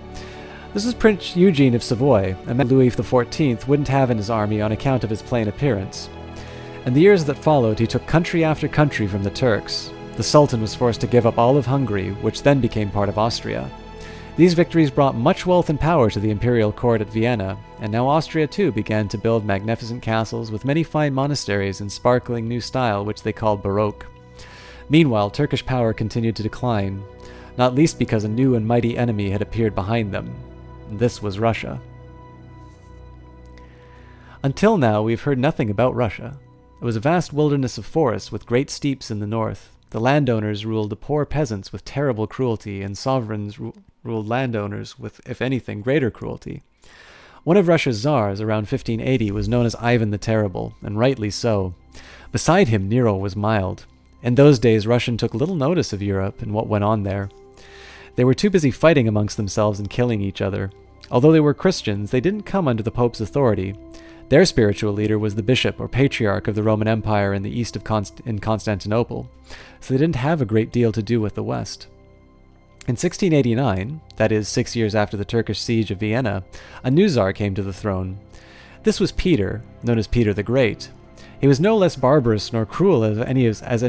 This was Prince Eugene of Savoy, a man Louis XIV wouldn't have in his army on account of his plain appearance. In the years that followed, he took country after country from the Turks. The Sultan was forced to give up all of Hungary, which then became part of Austria. These victories brought much wealth and power to the imperial court at Vienna, and now Austria too began to build magnificent castles with many fine monasteries in sparkling new style which they called Baroque. Meanwhile, Turkish power continued to decline, not least because a new and mighty enemy had appeared behind them. This was Russia. Until now, we've heard nothing about Russia. It was a vast wilderness of forests with great steeps in the north. The landowners ruled the poor peasants with terrible cruelty, and sovereigns ruled landowners with, if anything, greater cruelty. One of Russia's czars, around 1580, was known as Ivan the Terrible, and rightly so. Beside him, Nero was mild. In those days, Russia took little notice of Europe and what went on there. They were too busy fighting amongst themselves and killing each other. Although they were Christians, they didn't come under the Pope's authority. Their spiritual leader was the bishop or patriarch of the Roman Empire in the east of Constantinople, so they didn't have a great deal to do with the West. In 1689, that is 6 years after the Turkish siege of Vienna, a new czar came to the throne. This was Peter, known as Peter the Great. He was no less barbarous nor cruel as any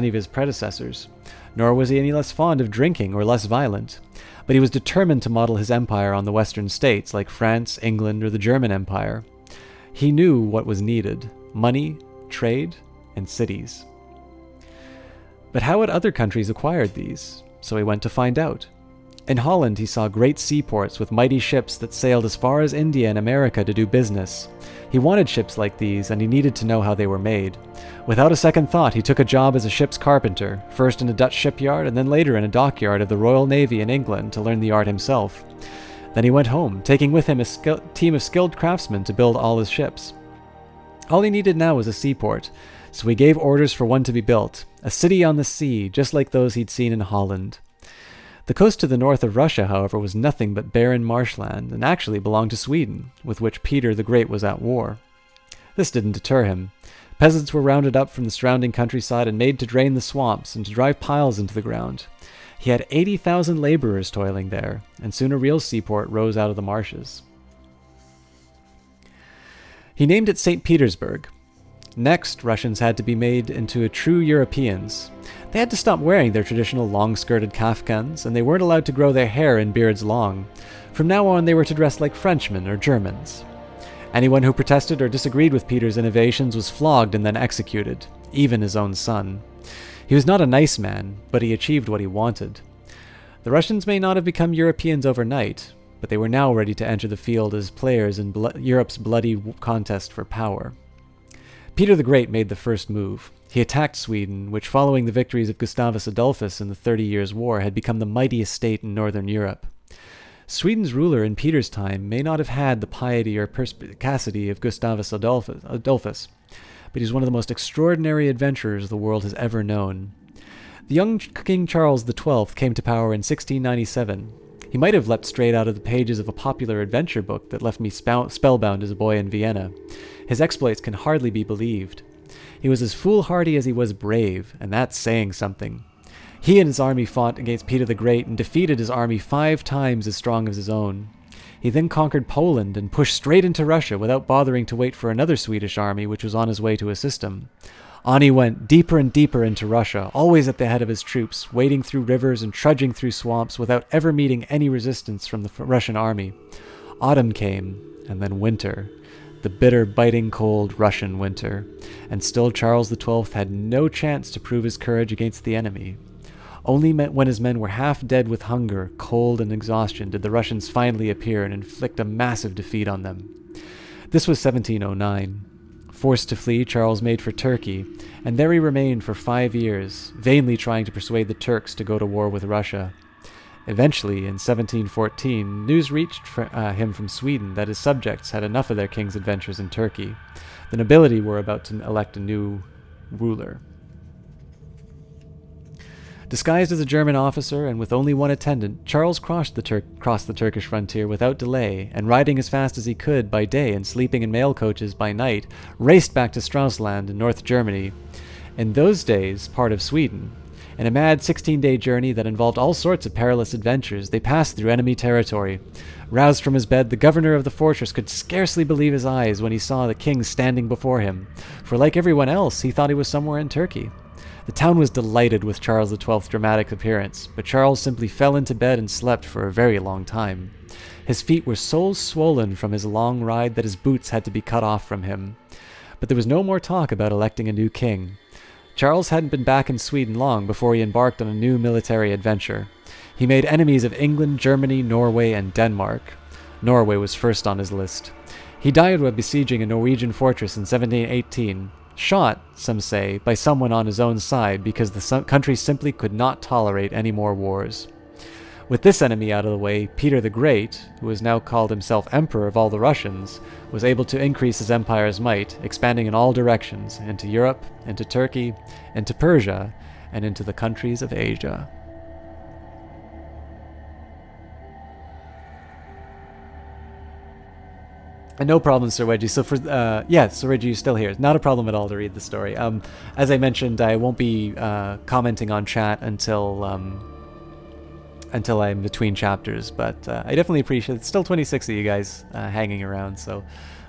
of his predecessors, nor was he any less fond of drinking or less violent, but he was determined to model his empire on the western states like France, England, or the German Empire. He knew what was needed: money, trade, and cities. But how had other countries acquired these? So he went to find out. In Holland, he saw great seaports with mighty ships that sailed as far as India and America to do business. He wanted ships like these, and he needed to know how they were made. Without a second thought, he took a job as a ship's carpenter, first in a Dutch shipyard and then later in a dockyard of the Royal Navy in England to learn the art himself. Then he went home, taking with him a team of skilled craftsmen to build all his ships. All he needed now was a seaport, so he gave orders for one to be built, a city on the sea, just like those he'd seen in Holland. The coast to the north of Russia, however, was nothing but barren marshland, and actually belonged to Sweden, with which Peter the Great was at war. This didn't deter him. Peasants were rounded up from the surrounding countryside and made to drain the swamps and to drive piles into the ground. He had 80,000 laborers toiling there, and soon a real seaport rose out of the marshes. He named it St. Petersburg. Next, Russians had to be made into true Europeans. They had to stop wearing their traditional long-skirted kafkans, and they weren't allowed to grow their hair in beards long. From now on, they were to dress like Frenchmen or Germans. Anyone who protested or disagreed with Peter's innovations was flogged and then executed, even his own son. He was not a nice man, but he achieved what he wanted. The Russians may not have become Europeans overnight, but they were now ready to enter the field as players in Europe's bloody contest for power. Peter the Great made the first move. He attacked Sweden, which following the victories of Gustavus Adolphus in the 30 Years' War had become the mightiest state in northern Europe. Sweden's ruler in Peter's time may not have had the piety or perspicacity of Gustavus Adolphus, but he's one of the most extraordinary adventurers the world has ever known. The young King Charles XII came to power in 1697. He might have leapt straight out of the pages of a popular adventure book that left me spellbound as a boy in Vienna. His exploits can hardly be believed. He was as foolhardy as he was brave, and that's saying something. He and his army fought against Peter the Great and defeated his army 5 times as strong as his own. He then conquered Poland and pushed straight into Russia without bothering to wait for another Swedish army which was on his way to assist him. On he went, deeper and deeper into Russia, always at the head of his troops, wading through rivers and trudging through swamps without ever meeting any resistance from the Russian army. Autumn came, and then winter. The bitter, biting cold Russian winter, and still Charles XII had no chance to prove his courage against the enemy. Only when his men were half dead with hunger, cold, and exhaustion did the Russians finally appear and inflict a massive defeat on them. This was 1709. Forced to flee, Charles made for Turkey, and there he remained for 5 years, vainly trying to persuade the Turks to go to war with Russia. Eventually, in 1714, news reached him from Sweden that his subjects had enough of their king's adventures in Turkey. The nobility were about to elect a new ruler. Disguised as a German officer and with only one attendant, Charles crossed the Turkish frontier without delay, and riding as fast as he could by day and sleeping in mail coaches by night, raced back to Straussland in North Germany, in those days part of Sweden. In a mad 16-day journey that involved all sorts of perilous adventures, they passed through enemy territory. Roused from his bed, the governor of the fortress could scarcely believe his eyes when he saw the king standing before him, for like everyone else, he thought he was somewhere in Turkey. The town was delighted with Charles XII's dramatic appearance, but Charles simply fell into bed and slept for a very long time. His feet were so swollen from his long ride that his boots had to be cut off from him. But there was no more talk about electing a new king. Charles hadn't been back in Sweden long before he embarked on a new military adventure. He made enemies of England, Germany, Norway, and Denmark. Norway was first on his list. He died while besieging a Norwegian fortress in 1718, shot, some say, by someone on his own side because the country simply could not tolerate any more wars. With this enemy out of the way, Peter the Great, who has now called himself Emperor of all the Russians, was able to increase his empire's might, expanding in all directions, into Europe, into Turkey, into Persia, and into the countries of Asia. And no problem, Sir Wedgie. So Sir Wedgie, you're still here. Not a problem at all to read the story. As I mentioned, I won't be commenting on chat until I'm between chapters, but I definitely appreciate it. It's still 26 of you guys hanging around, so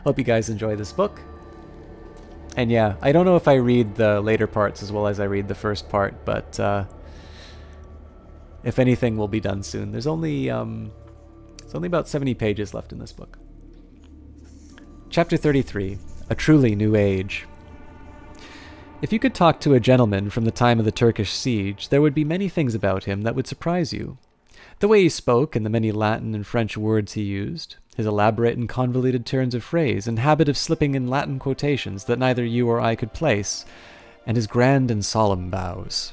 hope you guys enjoy this book. And yeah, I don't know if I read the later parts as well as I read the first part, but if anything, will be done soon. There's only about 70 pages left in this book. Chapter 33, A Truly New Age. If you could talk to a gentleman from the time of the Turkish siege, there would be many things about him that would surprise you. The way he spoke and the many Latin and French words he used, his elaborate and convoluted turns of phrase and habit of slipping in Latin quotations that neither you or I could place, and his grand and solemn bows.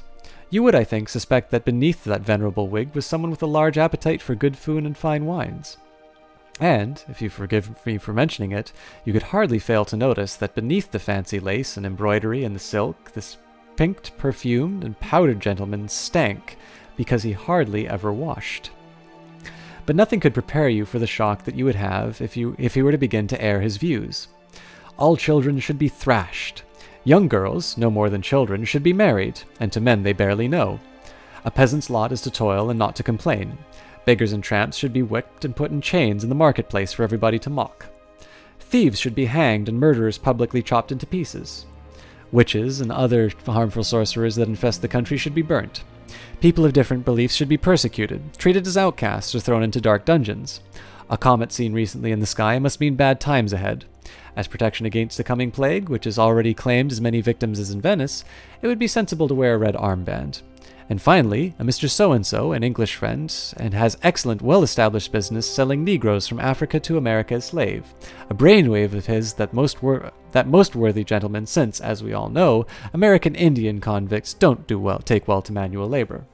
You would, I think, suspect that beneath that venerable wig was someone with a large appetite for good food and fine wines. And, if you forgive me for mentioning it, you could hardly fail to notice that beneath the fancy lace and embroidery and the silk, this pinked, perfumed, and powdered gentleman stank because he hardly ever washed. But nothing could prepare you for the shock that you would have if he were to begin to air his views. All children should be thrashed. Young girls, no more than children, should be married, and to men they barely know. A peasant's lot is to toil and not to complain. Beggars and tramps should be whipped and put in chains in the marketplace for everybody to mock. Thieves should be hanged and murderers publicly chopped into pieces. Witches and other harmful sorcerers that infest the country should be burnt. People of different beliefs should be persecuted, treated as outcasts, or thrown into dark dungeons. A comet seen recently in the sky must mean bad times ahead. As protection against the coming plague, which has already claimed as many victims as in Venice, it would be sensible to wear a red armband. And finally, a Mr. So-and-so, an English friend, and has excellent, well-established business selling Negroes from Africa to America as slave. A brainwave of his that most worthy gentleman, since, as we all know, American Indian convicts don't take well to manual labor.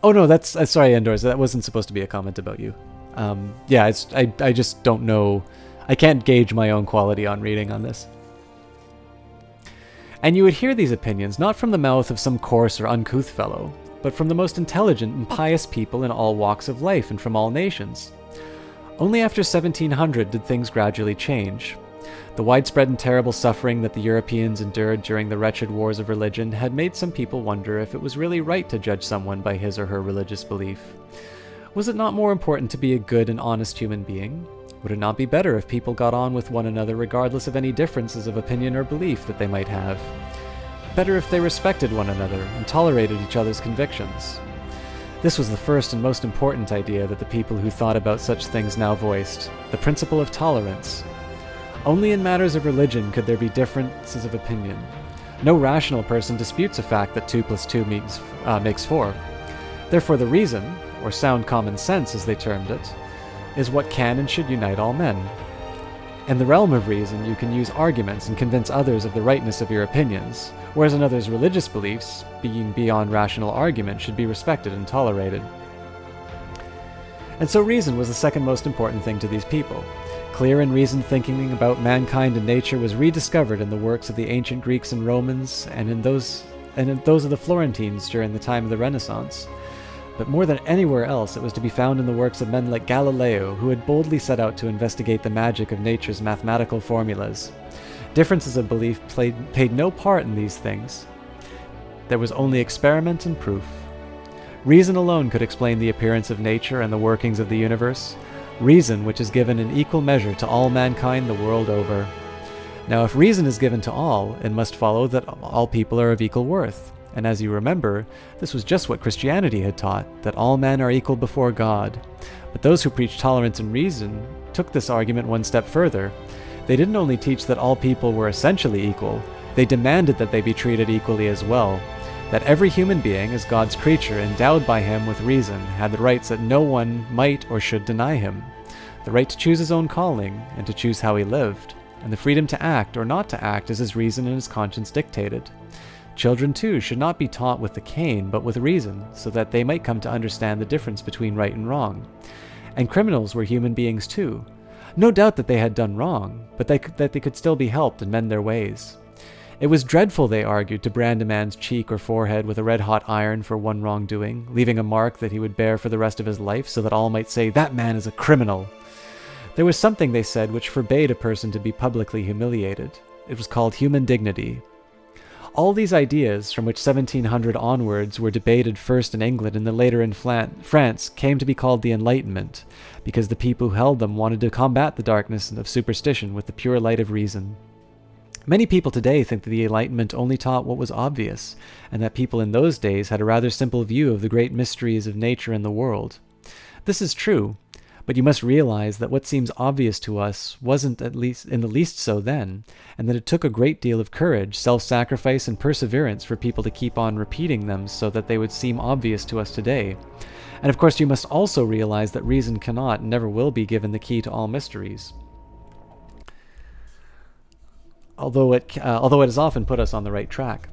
Oh no, that's sorry, Endors, that wasn't supposed to be a comment about you. Yeah, I just don't know. I can't gauge my own quality on reading on this. And you would hear these opinions not from the mouth of some coarse or uncouth fellow, but from the most intelligent and pious people in all walks of life and from all nations. Only after 1700 did things gradually change. The widespread and terrible suffering that the Europeans endured during the wretched wars of religion had made some people wonder if it was really right to judge someone by his or her religious belief. Was it not more important to be a good and honest human being? Would it not be better if people got on with one another regardless of any differences of opinion or belief that they might have? Better if they respected one another and tolerated each other's convictions? This was the first and most important idea that the people who thought about such things now voiced, the principle of tolerance. Only in matters of religion could there be differences of opinion. No rational person disputes a fact that 2 + 2 makes 4. Therefore the reason, or sound common sense as they termed it, is what can and should unite all men. In the realm of reason, you can use arguments and convince others of the rightness of your opinions, whereas in others' religious beliefs, being beyond rational argument, should be respected and tolerated. And so reason was the second most important thing to these people. Clear and reasoned thinking about mankind and nature was rediscovered in the works of the ancient Greeks and Romans, and in those of the Florentines during the time of the Renaissance. But more than anywhere else, it was to be found in the works of men like Galileo, who had boldly set out to investigate the magic of nature's mathematical formulas. Differences of belief played no part in these things. There was only experiment and proof. Reason alone could explain the appearance of nature and the workings of the universe, reason which is given in equal measure to all mankind the world over. Now, if reason is given to all, it must follow that all people are of equal worth. And as you remember, this was just what Christianity had taught, that all men are equal before God. But those who preached tolerance and reason took this argument one step further. They didn't only teach that all people were essentially equal, they demanded that they be treated equally as well. That every human being, as God's creature, endowed by him with reason, had the rights that no one might or should deny him. The right to choose his own calling, and to choose how he lived, and the freedom to act or not to act as his reason and his conscience dictated. Children, too, should not be taught with the cane, but with reason, so that they might come to understand the difference between right and wrong. And criminals were human beings, too. No doubt that they had done wrong, but that they could still be helped and mend their ways. It was dreadful, they argued, to brand a man's cheek or forehead with a red-hot iron for one wrongdoing, leaving a mark that he would bear for the rest of his life, so that all might say, "That man is a criminal." There was something, they said, which forbade a person to be publicly humiliated. It was called human dignity. All these ideas, from which 1700 onwards were debated first in England and then later in France, came to be called the Enlightenment, because the people who held them wanted to combat the darkness of superstition with the pure light of reason. Many people today think that the Enlightenment only taught what was obvious, and that people in those days had a rather simple view of the great mysteries of nature and the world. This is true, but you must realize that what seems obvious to us wasn't at least in the least so then, and that it took a great deal of courage, self-sacrifice, and perseverance for people to keep on repeating them so that they would seem obvious to us today. And of course you must also realize that reason cannot and never will be given the key to all mysteries. Although it has often put us on the right track.